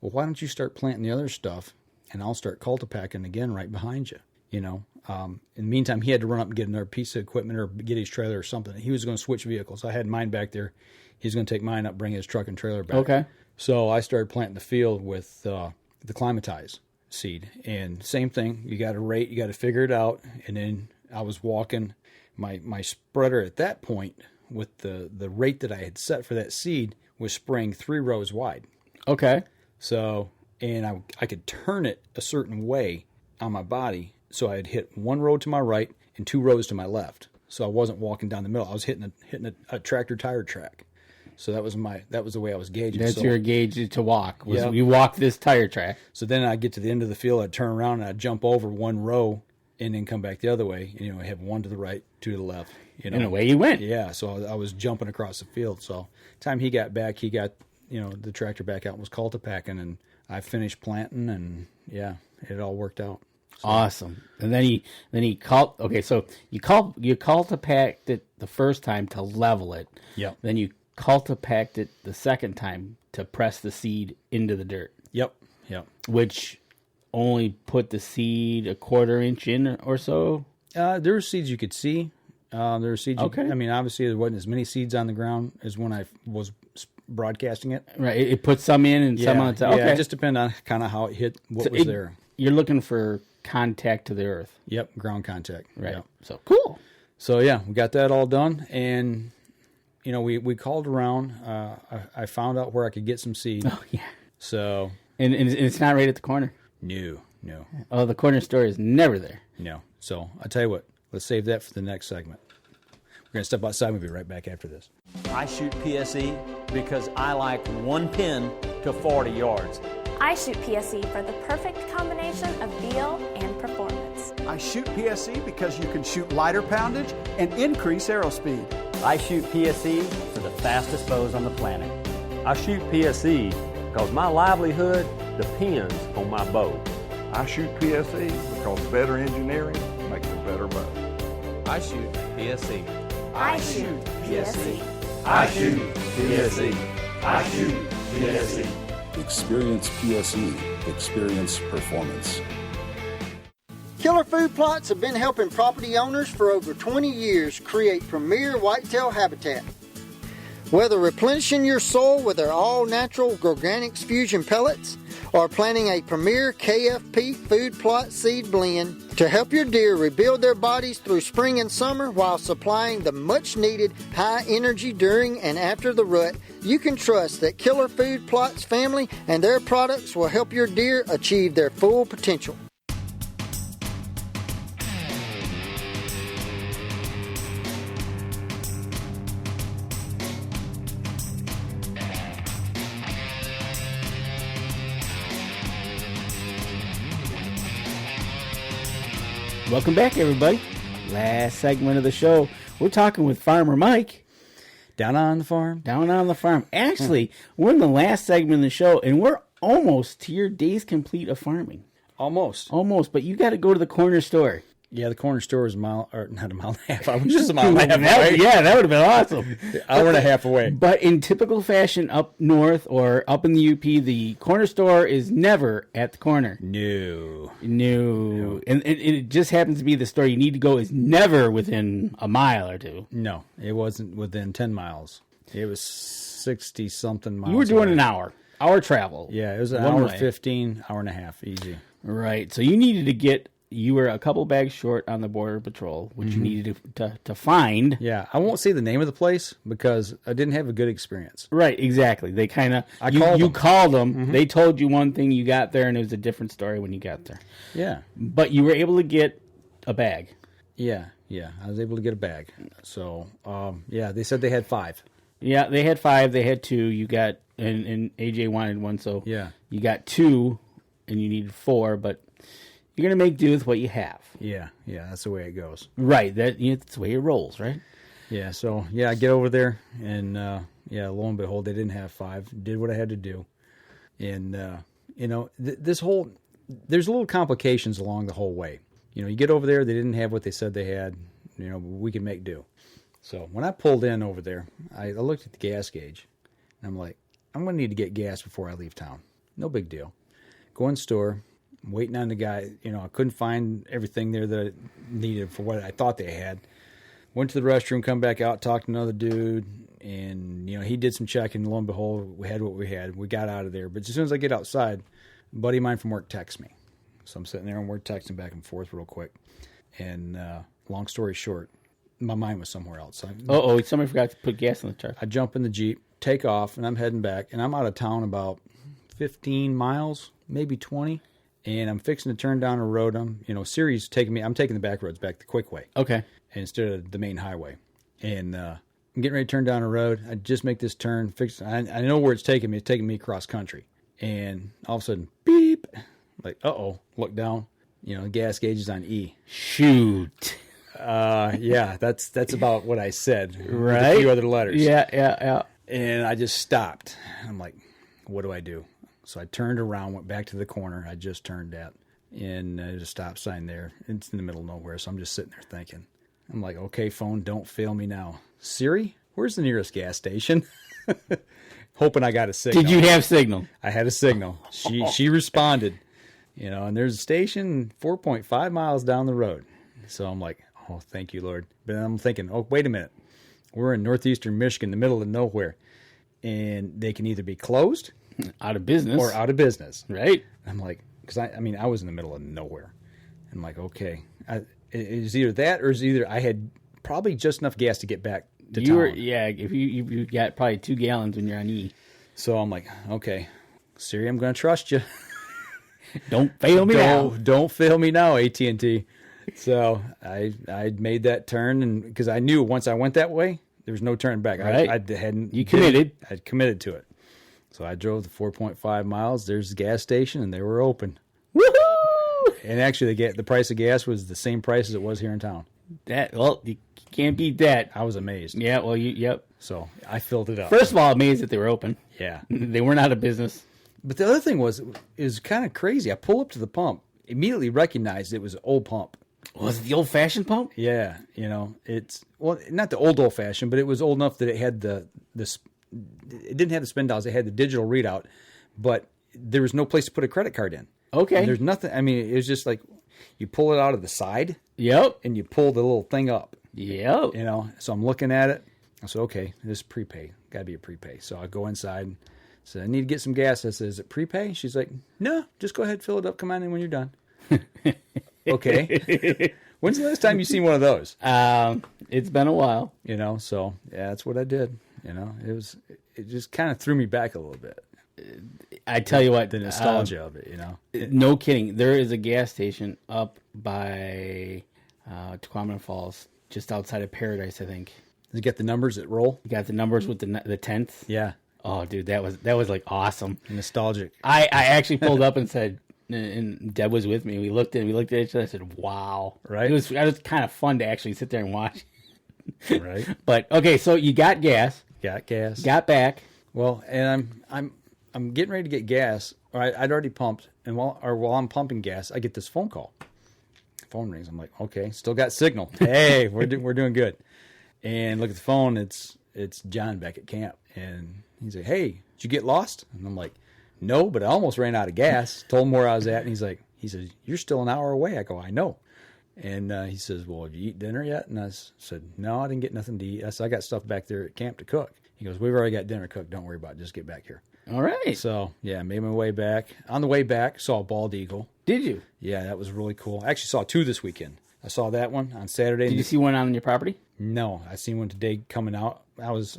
why don't you start planting the other stuff, and I'll start cultipacking again right behind you, In the meantime, he had to run up and get another piece of equipment or get his trailer or something. He was going to switch vehicles. I had mine back there. He's going to take mine up, bring his truck and trailer back. Okay. So I started planting the field with the Climatize seed. And same thing. You got to rate. You got to figure it out. And then I was walking my spreader at that point with the rate that I had set for that seed was spraying 3 rows wide. Okay. So, and I could turn it a certain way on my body, so I had hit 1 row to my right and 2 rows to my left. So I wasn't walking down the middle. I was hitting a tractor tire track. So that was the way I was gauging. That's your gauge to walk. You walk this tire track. So then I'd get to the end of the field, I'd turn around and I'd jump over 1 row and then come back the other way. And, I have 1 to the right, 2 to the left. And away you went. Yeah. So I was jumping across the field. So time he got back, he got the tractor back out and was cultipacking, and I finished planting, and it all worked out. So. Awesome. And then he called. Okay, so you cultipacked it the first time to level it. Yep. Then you cultipacked it the second time to press the seed into the dirt. Yep. Which only put the seed a 1/4 inch in or so. There were seeds you could see. There were seeds. Okay. Obviously there wasn't as many seeds on the ground as when I was broadcasting it. Right. It put some in and some on the top. Yeah, okay. It just depended on kind of how it hit what was there. You're looking for contact to the earth. Yep, ground contact. Right. Yep. So cool. So we got that all done, and we called around. I found out where I could get some seed. Oh yeah. So and it's not right at the corner. No. Oh, the corner store is never there. No. So I tell you what, let's save that for the next segment. We're going to step outside. We'll be right back after this. I shoot PSE because I like 1 pin to 40 yards. I shoot PSE for the perfect combination of feel and performance. I shoot PSE because you can shoot lighter poundage and increase arrow speed. I shoot PSE for the fastest bows on the planet. I shoot PSE because my livelihood depends on my bow. I shoot PSE because better engineering makes a better bow. I shoot PSE. I shoot PSE. I shoot PSE. I shoot PSE. Experience PSE. Experience performance. Killer Food Plots have been helping property owners for over 20 years create premier whitetail habitat. Whether replenishing your soil with their all-natural Organics Fusion pellets or planting a premier KFP food plot seed blend to help your deer rebuild their bodies through spring and summer while supplying the much-needed high energy during and after the rut, you can trust that Killer Food Plots family and their products will help your deer achieve their full potential. Welcome back, everybody. Last segment of the show. We're talking with Farmer Mike. Down on the farm. Down on the farm. Actually, we're in the last segment of the show, and we're almost to your days complete of farming. Almost, but you got to go to the corner store. Yeah, the corner store is not a mile and a half. I was just a mile and a half away. Yeah, that would have been awesome. Hour and a half away. But in typical fashion up north or up in the UP, the corner store is never at the corner. No. And it just happens to be the store you need to go is never within a mile or two. No, it wasn't within 10 miles. It was 60-something miles. You were doing away. an hour travel. Yeah, it was an One hour way. 15, hour and a half, easy. Right. So you needed to get... You were a couple bags short on the Border Patrol, which you needed to find. Yeah, I won't say the name of the place because I didn't have a good experience. Right, exactly. They kind of... You called them. They told you one thing, you got there, and it was a different story when you got there. Yeah. But you were able to get a bag. Yeah, I was able to get a bag. So, they said they had 5. Yeah, they had 5. They had 2. You got... And AJ wanted 1, so... Yeah. You got 2, and you needed 4, but... You're going to make do with what you have. Yeah, that's the way it goes. Right, that's the way it rolls, right? Yeah, so, I get over there, and, lo and behold, they didn't have 5. Did what I had to do. And, there's little complications along the whole way. You get over there, they didn't have what they said they had. We can make do. So, when I pulled in over there, I looked at the gas gauge, and I'm like, I'm going to need to get gas before I leave town. No big deal. Go in the store. I'm waiting on the guy. I couldn't find everything there that I needed for what I thought they had. Went to the restroom, come back out, talked to another dude, and, he did some checking. Lo and behold, we had what we had. We got out of there. But as soon as I get outside, a buddy of mine from work texts me. So I'm sitting there and we're texting back and forth real quick. And long story short, my mind was somewhere else. Somebody forgot to put gas in the truck. I jump in the Jeep, take off, and I'm heading back. And I'm out of town about 15 miles, maybe 20. And I'm fixing to turn down a road. Siri's taking me. I'm taking the back roads back the quick way. Okay. Instead of the main highway. And I'm getting ready to turn down a road. I just make this turn. I know where it's taking me. It's taking me cross country. And all of a sudden, beep. Like, uh-oh. Look down. The gas gauge is on E. Shoot. Yeah, that's about what I said. Right. With a few other letters. Yeah. And I just stopped. I'm like, what do I do? So I turned around, went back to the corner I just turned at, and there's a stop sign there. It's in the middle of nowhere, so I'm just sitting there thinking. I'm like, okay, phone, don't fail me now. Siri, where's the nearest gas station? Hoping I got a signal. Did you have signal? I had a signal. She responded, and there's a station 4.5 miles down the road. So I'm like, oh, thank you, Lord. But then I'm thinking, oh, wait a minute. We're in northeastern Michigan, the middle of nowhere, and they can either be closed, out of business, or out of business, right? I'm like, because I was in the middle of nowhere. I'm like, okay, it's either that, or it's either I had probably just enough gas to get back to town. If you got probably 2 gallons when you're on E. So I'm like, okay, Siri, I'm going to trust you. Don't fail me now. Don't fail me now, AT&T. So I made that turn, and because I knew once I went that way, there was no turning back. Right. You committed. I'd committed to it. So I drove the 4.5 miles. There's the gas station, and they were open. Woohoo! And actually, the price of gas was the same price as it was here in town. You can't beat that. I was amazed. Yeah, well, yep. So I filled it up. First of all, amazed that they were open. Yeah. They weren't out of business. But the other thing is kind of crazy. I pull up to the pump, immediately recognized it was an old pump. Was it the old-fashioned pump? Yeah, it's not the old-fashioned, but it was old enough that it had it didn't have the spin dials. It had the digital readout, but there was no place to put a credit card in. Okay. And there's nothing. I mean, it was just like you pull it out of the side. Yep. And you pull the little thing up. Yep. So I'm looking at it. I said, okay, this is prepay. Got to be a prepay. So I go inside and said, I need to get some gas. I said, is it prepay? She's like, no, just go ahead, fill it up. Come on in when you're done. Okay. When's the last time you seen one of those? It's been a while. So yeah, that's what I did. It just kind of threw me back a little bit. I tell you what, the nostalgia of it, No kidding. There is a gas station up by Tequila Falls, just outside of Paradise, I think. Does it get the numbers that roll? You got the numbers with the tenth. Yeah. Oh, dude, that was like awesome. Nostalgic. I actually pulled up and said, and Deb was with me. We looked at each other. I said, "Wow!" Right. It was kind of fun to actually sit there and watch. Right. But okay, so you got gas. Got gas. Got back. Well, and I'm getting ready to get gas. I'd already pumped, and while I'm pumping gas, I get this phone call. Phone rings. I'm like, okay, still got signal. Hey, we're doing good. And look at the phone. It's John back at camp, and he's like, hey, did you get lost? And I'm like, no, but I almost ran out of gas. Told him where I was at, and he says, you're still an hour away. I go, I know. And he says, well, have you eaten dinner yet? And I said, no, I didn't get nothing to eat. I said, I got stuff back there at camp to cook. He goes, we've already got dinner cooked. Don't worry about it. Just get back here. All right. So, yeah, made my way back. On the way back, saw a bald eagle. Did you? Yeah, that was really cool. I actually saw two this weekend. I saw that one on Saturday. Did you see one on your property? No, I seen one today coming out. I was,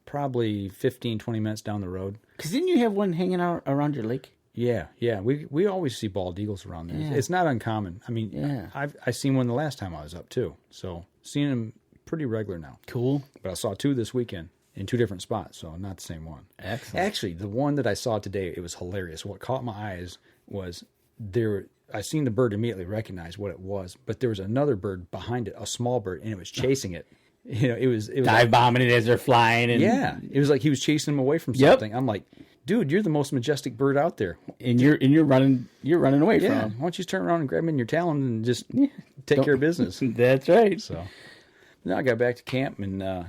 probably 15, 20 minutes down the road. Because didn't you have one hanging out around your lake? Yeah. We always see bald eagles around there. Yeah. It's not uncommon. I mean, yeah. I seen one the last time I was up too. So seeing them pretty regular now. Cool. But I saw two this weekend in two different spots, so not the same one. Excellent. Actually, the one that I saw today, it was hilarious. What caught my eyes was I seen the bird immediately recognize what it was, but there was another bird behind it, a small bird, and it was chasing it. It was dive bombing it as they're flying. And... Yeah, it was like he was chasing them away from something. Yep. I'm like, dude, you're the most majestic bird out there, and you're running away from him. Why don't you turn around and grab him in your talon and just take care of business? That's right. So now I got back to camp and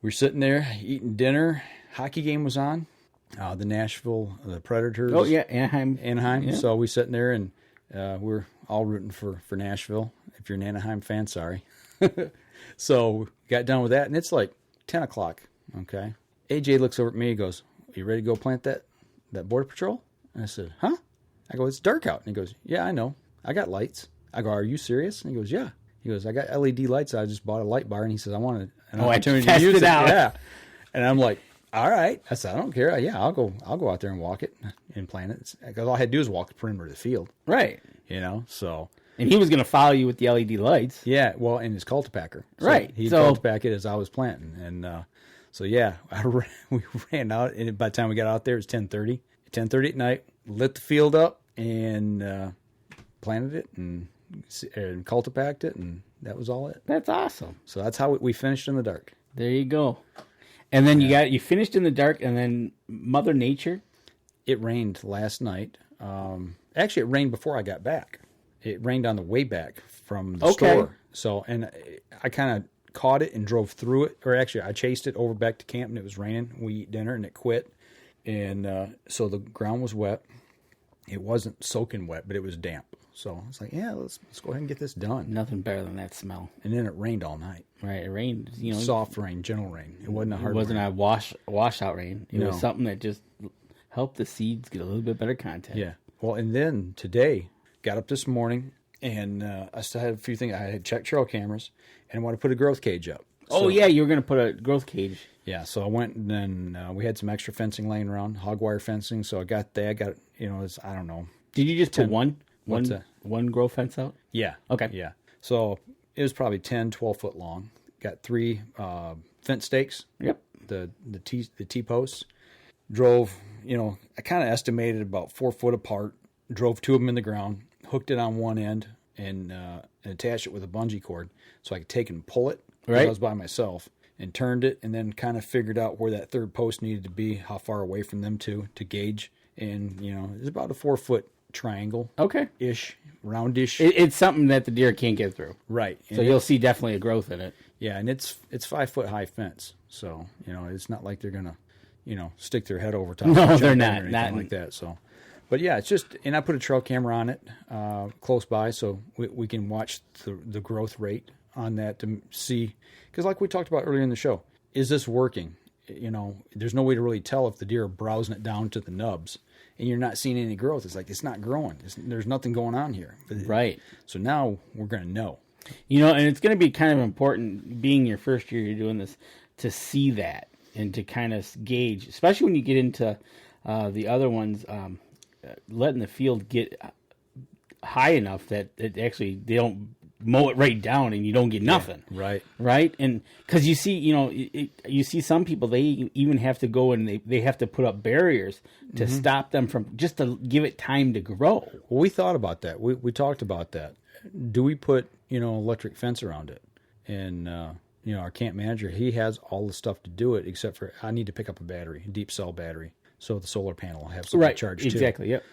we're sitting there eating dinner. Hockey game was on. The Nashville Predators. Oh yeah, Anaheim. Yeah. So we sitting there and we're all rooting for Nashville. If you're an Anaheim fan, sorry. So got done with that, and it's like 10 o'clock, okay? AJ looks over at me and goes, you ready to go plant that Border Patrol? And I said, huh? I go, it's dark out. And he goes, yeah, I know. I got lights. I go, are you serious? And he goes, yeah. He goes, I got LED lights. I just bought a light bar. And he says, I wanted an opportunity to use it. Out. Yeah. And I'm like, all right. I said, I don't care. Yeah, I'll go out there and walk it and plant it. Because all I had to do is walk the perimeter of the field. Right. So... And he was going to follow you with the LED lights. Yeah, well, in his cultipacker. So right. He'd cultipack it as I was planting. And so, yeah, we ran out. And by the time we got out there, it was 10:30. 10:30 at night, lit the field up and planted it and cultipacked it. And that was all it. That's awesome. So that's how we finished in the dark. There you go. And then you finished in the dark, and then Mother Nature. It rained last night. Actually, it rained before I got back. It rained on the way back from the store. So, and I kind of caught it and drove through it. Or actually, I chased it over back to camp, and it was raining. We eat dinner, and it quit. And so the ground was wet. It wasn't soaking wet, but it was damp. So I was like, yeah, let's go ahead and get this done. Nothing better than that smell. And then it rained all night. Right, it rained. Soft rain, gentle rain. It wasn't a hard rain. It wasn't a washout rain. It was something that just helped the seeds get a little bit better content. Yeah. Well, and then today... Got up this morning, and I still had a few things. I had checked trail cameras, and I wanted to put a growth cage up. So, yeah, you were going to put a growth cage. Yeah, so I went, and then we had some extra fencing laying around, hog wire fencing, so I got that. I don't know. Did you just put one growth fence out? Yeah. Okay. Yeah. So it was probably 10, 12 foot long. Got 3 fence stakes. Yep. The T-posts. Drove, I kind of estimated about 4 foot apart. Drove 2 of them in the ground. Hooked it on one end and attached it with a bungee cord so I could take and pull it. Right. I was by myself and turned it, and then kind of figured out where that third post needed to be, how far away from them to gauge. And, it's about a 4-foot triangle. Okay. Ish, roundish. It's something that the deer can't get through. Right. So you'll see definitely a growth in it. Yeah, and it's 5-foot high fence. So, it's not like they're going to, stick their head over top. No, they're not. Or anything like that. So, but yeah, it's just, and I put a trail camera on it close by so we can watch the growth rate on that to see, because like we talked about earlier in the show, is this working? There's no way to really tell if the deer are browsing it down to the nubs and you're not seeing any growth. It's like, it's not growing. There's nothing going on here. Right. So now we're going to know. And it's going to be kind of important, being your first year you're doing this, to see that and to kind of gauge, especially when you get into the other ones, letting the field get high enough that actually they don't mow it right down and you don't get nothing. Yeah, right. And because you see, you see some people, they even have to go and they have to put up barriers to stop them from, just to give it time to grow. Well, we thought about that. We talked about that. Do we put electric fence around it? And our camp manager, he has all the stuff to do it, except for I need to pick up a battery, a deep cell battery, so the solar panel will have something charged too. Exactly. Yep.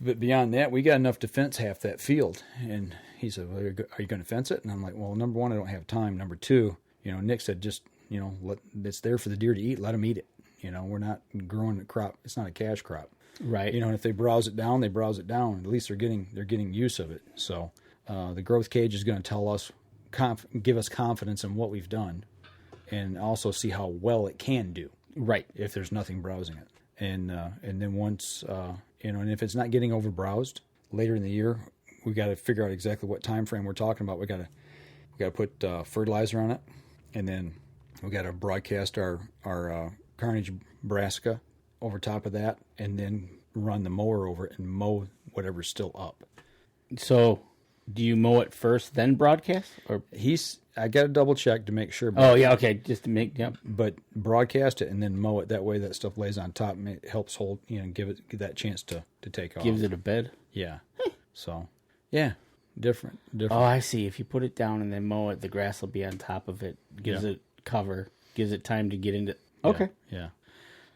But beyond that, we got enough to fence half that field. And he said, well, are you going to fence it? And I'm like, well, number one, I don't have time. Number two, Nick said, just, it's there for the deer to eat. Let them eat it. We're not growing a crop. It's not a cash crop. Right. And if they browse it down, they browse it down. At least they're getting use of it. So the growth cage is going to tell us, give us confidence in what we've done, and also see how well it can do. Right. If there's nothing browsing it. And then once, and if it's not getting over browsed later in the year, we got to figure out exactly what time frame we're talking about. We got to put fertilizer on it, and then we got to broadcast our Carnage brassica over top of that, and then run the mower over it and mow whatever's still up. So, do you mow it first, then broadcast? Or I got to double check to make sure. Oh yeah, okay, just to make But broadcast it and then mow it. That way, that stuff lays on top and it helps hold. Give that chance to take off. Gives it a bed. Yeah. So, yeah, different. Oh, I see. If you put it down and then mow it, the grass will be on top of it. Gives it cover. Gives it time to get into. Okay. Yeah.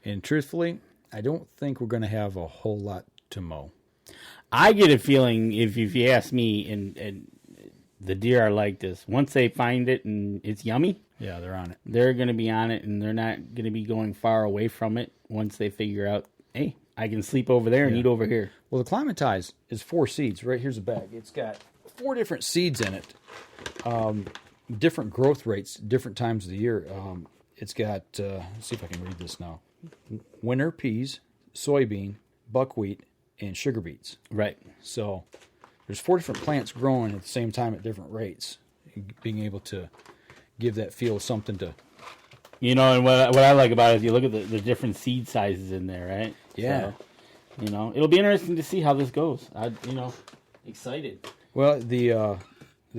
And truthfully, I don't think we're going to have a whole lot to mow. I get a feeling, if you ask me, and the deer are like this. Once they find it and it's yummy, yeah, they're on it. They're going to be on it, and they're not going to be going far away from it once they figure out, hey, I can sleep over there and eat over here. Well, the Climatize is 4 seeds. Right here's a bag. It's got 4 different seeds in it, different growth rates, different times of the year. It's got, let's see if I can read this now. Winter peas, soybean, buckwheat, and sugar beets. Right. So there's 4 different plants growing at the same time at different rates. Being able to give that field something to... And what I like about it is you look at the different seed sizes in there, right? Yeah. So, it'll be interesting to see how this goes. Excited. Well, the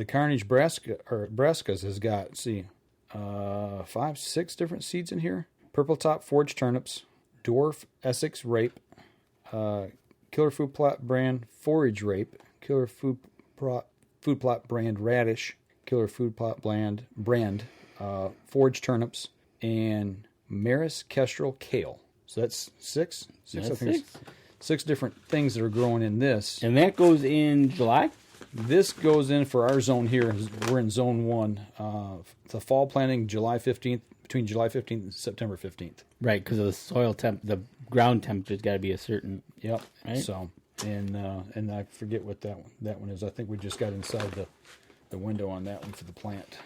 Carnage brassicas has got, 5, 6 different seeds in here. Purple Top Forage turnips, Dwarf Essex rape, Killer Food Plot brand forage rape, Killer Food Plot brand radish, Killer Food Plot brand forage turnips, and Maris Kestrel kale. So that's 6? I think it's 6 different things that are growing in this. And that goes in July? This goes in for our zone here. We're in zone 1. The fall planting July 15th, between July 15th and September 15th. Right, because of the soil the ground temperature's got to be a certain. Yep. Right? So, and I forget what that one is. I think we just got inside the window on that one for the plant.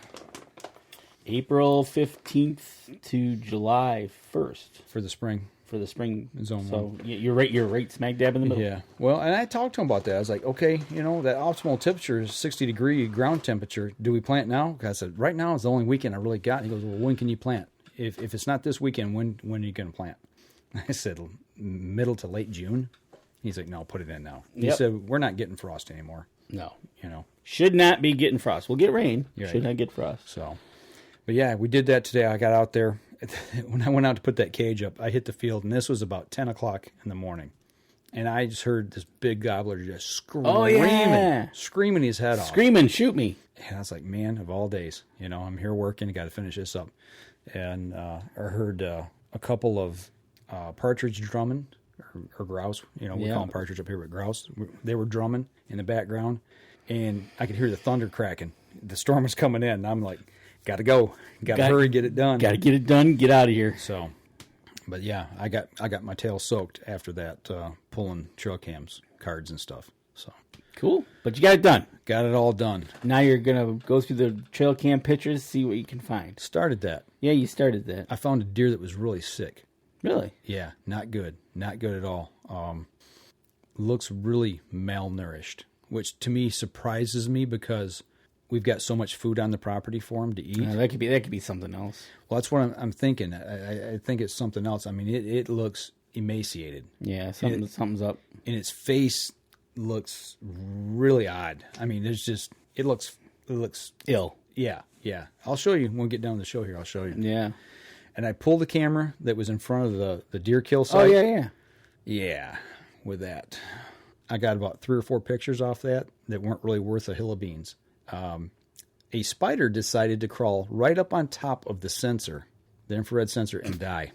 April 15th to July 1st for the spring. For the spring zone. So you're right smack dab in the middle. Yeah. Well, and I talked to him about that. I was like, okay, that optimal temperature is 60-degree ground temperature. Do we plant now? Because I said, right now is the only weekend I really got. And he goes, well, when can you plant? If it's not this weekend, when are you going to plant? I said, middle to late June. He's like, no, put it in now. He said, we're not getting frost anymore. No. Should not be getting frost. We'll get rain. Right. Should not get frost. So, but yeah, we did that today. I got out there. When I went out to put that cage up, I hit the field, and this was about 10 o'clock in the morning. and I just heard this big gobbler just screaming his head off. Screaming, shoot me. And I was like, man, of all days, I'm here working, got to finish this up. And I heard a couple of partridge drumming, or grouse, we call them partridge up here, but grouse. They were drumming in the background, and I could hear the thunder cracking. The storm was coming in, and I'm like, got to go. Got to hurry, get it done. Got to get it done, get out of here. So, but yeah, I got my tail soaked after that, pulling trail cams, cards and stuff. So cool. But you got it done. Got it all done. Now you're going to go through the trail cam pictures, see what you can find. Started that. Yeah, you started that. I found a deer that was really sick. Really? Yeah, not good. Not good at all. Looks really malnourished, which to me surprises me because we've got so much food on the property for him to eat. That could be something else. Well, that's what I'm thinking. I think it's something else. I mean, it looks emaciated. Yeah, something's up. And its face looks really odd. I mean, it looks ill. Yeah. I'll show you when we get down the show here. I'll show you. Yeah. And I pulled the camera that was in front of the deer kill site. Oh, yeah. Yeah, with that. I got about 3 or 4 pictures off that weren't really worth a hill of beans. A spider decided to crawl right up on top of the sensor, the infrared sensor, and die.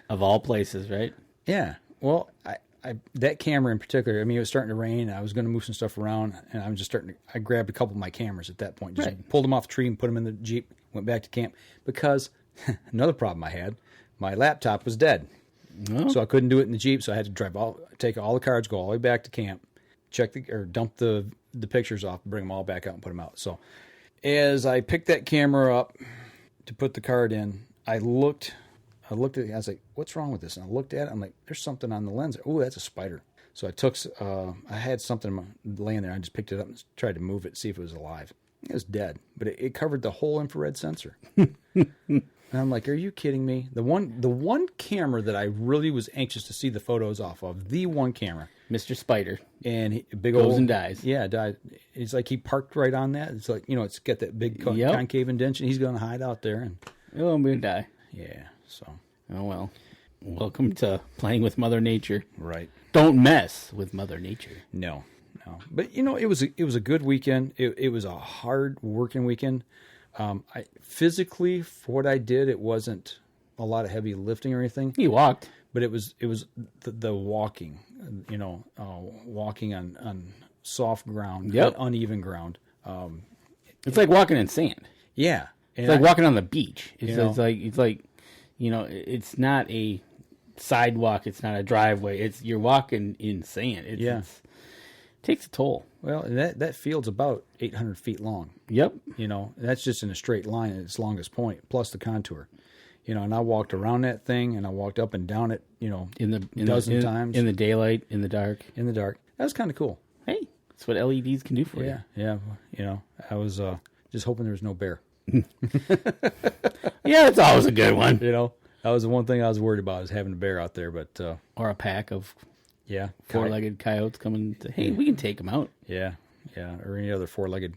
Of all places, right? Yeah. Well, I that camera in particular, I mean, it was starting to rain. I was going to move some stuff around, and I was just I grabbed a couple of my cameras at that point. Just pulled them off the tree and put them in the Jeep, went back to camp. Because another problem I had, my laptop was dead. Oh. So I couldn't do it in the Jeep, so I had to take all the cards, go all the way back to camp, dump the pictures off, bring them all back out and put them out. So as I picked that camera up to put the card in, I looked at it, I was like, what's wrong with this? And I looked at it, I'm like, there's something on the lens. Oh, that's a spider. So I had something laying there. I just picked it up and tried to move it, see if it was alive. It was dead, but it covered the whole infrared sensor. And I'm like, are you kidding me? The one camera that I really was anxious to see the photos off of, the one camera. Mr. Spider. And goes and dies. Yeah, died. It's like he parked right on that. It's like, it's got that big concave indentation. He's going to hide out there. And I'm going to die. Yeah, so. Oh, well. Welcome to playing with Mother Nature. Right. Don't mess with Mother Nature. No. But, it was a good weekend. It was a hard working weekend. Physically, for what I did, it wasn't a lot of heavy lifting or anything. You walked. But it was the walking, walking on soft ground, uneven ground. It's like walking in sand. Yeah. It's like walking on the beach. It's like it's not a sidewalk. It's not a driveway. You're walking in sand. It takes a toll. Well, that field's about 800 feet long. Yep. That's just in a straight line at its longest point, plus the contour. And I walked around that thing, and I walked up and down it, a dozen times. In the daylight, in the dark. In the dark. That was kind of cool. Hey, that's what LEDs can do for you. Yeah. I was just hoping there was no bear. Yeah, it's always a good one. That was the one thing I was worried about, is having a bear out there. But or a pack of four-legged coyotes coming to, hey, we can take them out. Yeah, or any other four-legged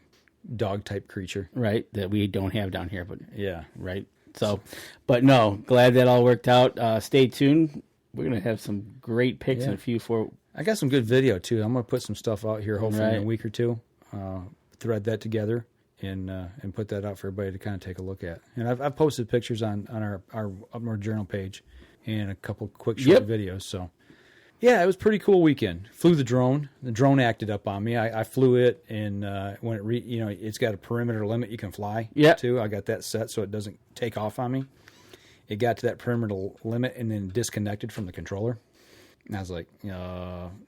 dog-type creature. Right, that we don't have down here, but yeah. Right. So, but no, glad that all worked out. Stay tuned. We're going to have some great picks in a few for... I got some good video, too. I'm going to put some stuff out here, hopefully in a week or two. Thread that together and put that out for everybody to kind of take a look at. And I've posted pictures on our Up North Journal page and a couple quick short videos. So, yeah, it was a pretty cool weekend. Flew the drone. The drone acted up on me. I flew it, and when it it's got a perimeter limit you can fly to. I got that set so it doesn't take off on me. It got to that perimeter limit and then disconnected from the controller. And I was like,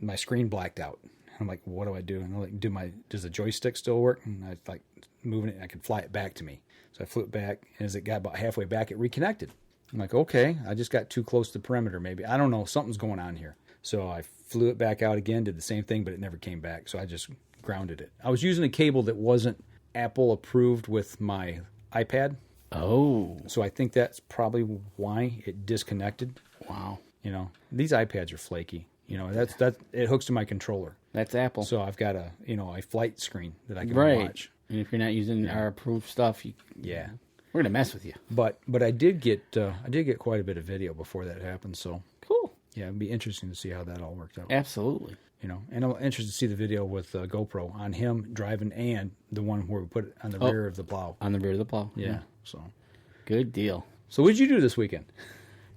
my screen blacked out. I'm like, what do I do? And I'm like, does the joystick still work? And I like moving it, and I could fly it back to me. So I flew it back, and as it got about halfway back, it reconnected. I'm like, okay, I just got too close to the perimeter maybe. I don't know, something's going on here. So I flew it back out again, did the same thing, but it never came back. So I just grounded it. I was using a cable that wasn't Apple approved with my iPad. Oh. So I think that's probably why it disconnected. Wow. These iPads are flaky. That's it hooks to my controller. That's Apple. So I've got a flight screen that I can watch. watch. And if you're not using our approved stuff, Yeah. We're gonna mess with you. But I did get quite a bit of video before that happened. So cool. Yeah, it'd be interesting to see how that all worked out. Absolutely. And I'm interested to see the video with GoPro on him driving and the one where we put it on the rear of the plow. On the rear of the plow. Yeah. So good deal. So what did you do this weekend?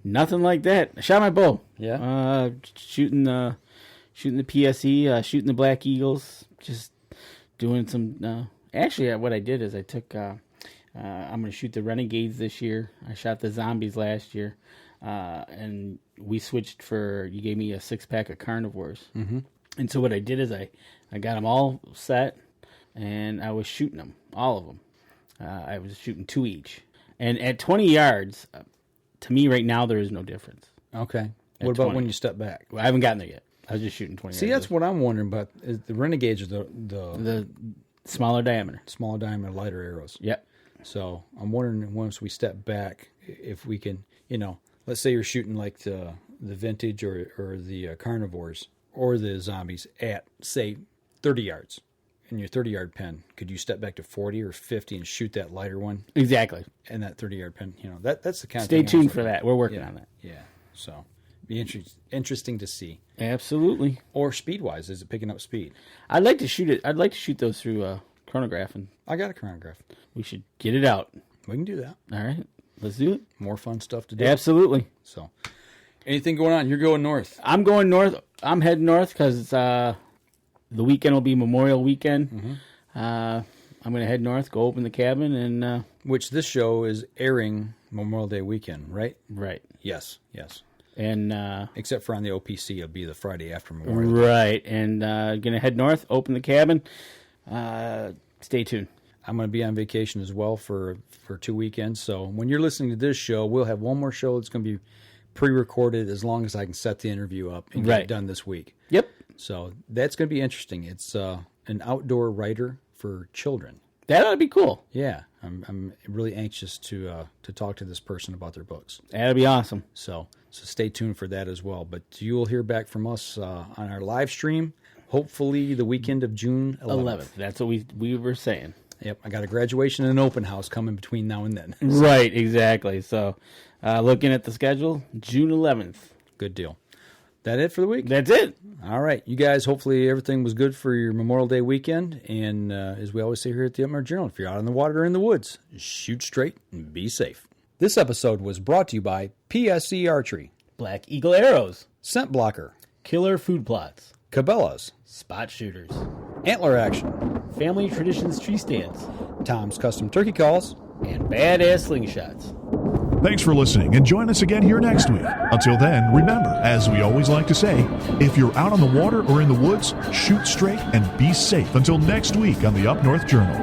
Nothing like that. I shot my bow. Yeah. Shooting the PSE, shooting the Black Eagles, just doing some. Actually, what I did is I took. I'm going to shoot the Renegades this year. I shot the Zombies last year, and we switched for. You gave me a 6-pack of Carnivores, and so what I did is I got them all set, and I was shooting them, all of them. I was shooting 2 each, and at 20 yards. To me, right now, there is no difference. Okay. What about 20. When you step back? Well, I haven't gotten there yet. I was just shooting 20 See, yards. that's what I'm wondering about. Is the Renegades are the smaller diameter. Smaller diameter, lighter arrows. Yep. So I'm wondering once we step back, if we can, let's say you're shooting like the Vintage or the Carnivores or the Zombies at, say, 30 yards. In your 30-yard pen, could you step back to 40 or 50 and shoot that lighter one? Exactly. And that 30-yard pen, that's the kind of thing. Stay tuned for that. We're working on that. Yeah. So, be interesting to see. Absolutely. Or speed-wise, is it picking up speed? I'd like to shoot it. I'd like to shoot those through chronograph. And I got a chronograph. We should get it out. We can do that. All right. Let's do it. More fun stuff to do. Absolutely. So, anything going on? You're going north. I'm going north. I'm heading north because the weekend will be Memorial Weekend. I'm going to head north, go open the cabin, and which this show is airing Memorial Day weekend, right? Right. Yes. And except for on the OPC, it'll be the Friday after Memorial Day. Right. And going to head north, open the cabin. Stay tuned. I'm going to be on vacation as well for 2 weekends. So when you're listening to this show, we'll have one more show that's going to be pre-recorded as long as I can set the interview up and get it done this week. Yep. So that's going to be interesting. It's an outdoor writer for children. That ought to be cool. Yeah, I'm really anxious to talk to this person about their books. That'll be awesome. So stay tuned for that as well. But you will hear back from us on our live stream, hopefully the weekend of June 11th. That's what we were saying. Yep, I got a graduation and an open house coming between now and then. Right, exactly. So looking at the schedule, June 11th. Good deal. That it for the week? That's it. All right. You guys, hopefully everything was good for your Memorial Day weekend. And as we always say here at the Up North Journal, if you're out on the water or in the woods, shoot straight and be safe. This episode was brought to you by PSE Archery, Black Eagle Arrows, Scent Blocker, Killer Food Plots, Cabela's, Spot Shooters, Antler Action, Family Traditions Tree Stands, Tom's Custom Turkey Calls, and Badass Slingshots. Thanks for listening, and join us again here next week. Until then, remember, as we always like to say, if you're out on the water or in the woods, shoot straight and be safe. Until next week on the Up North Journal.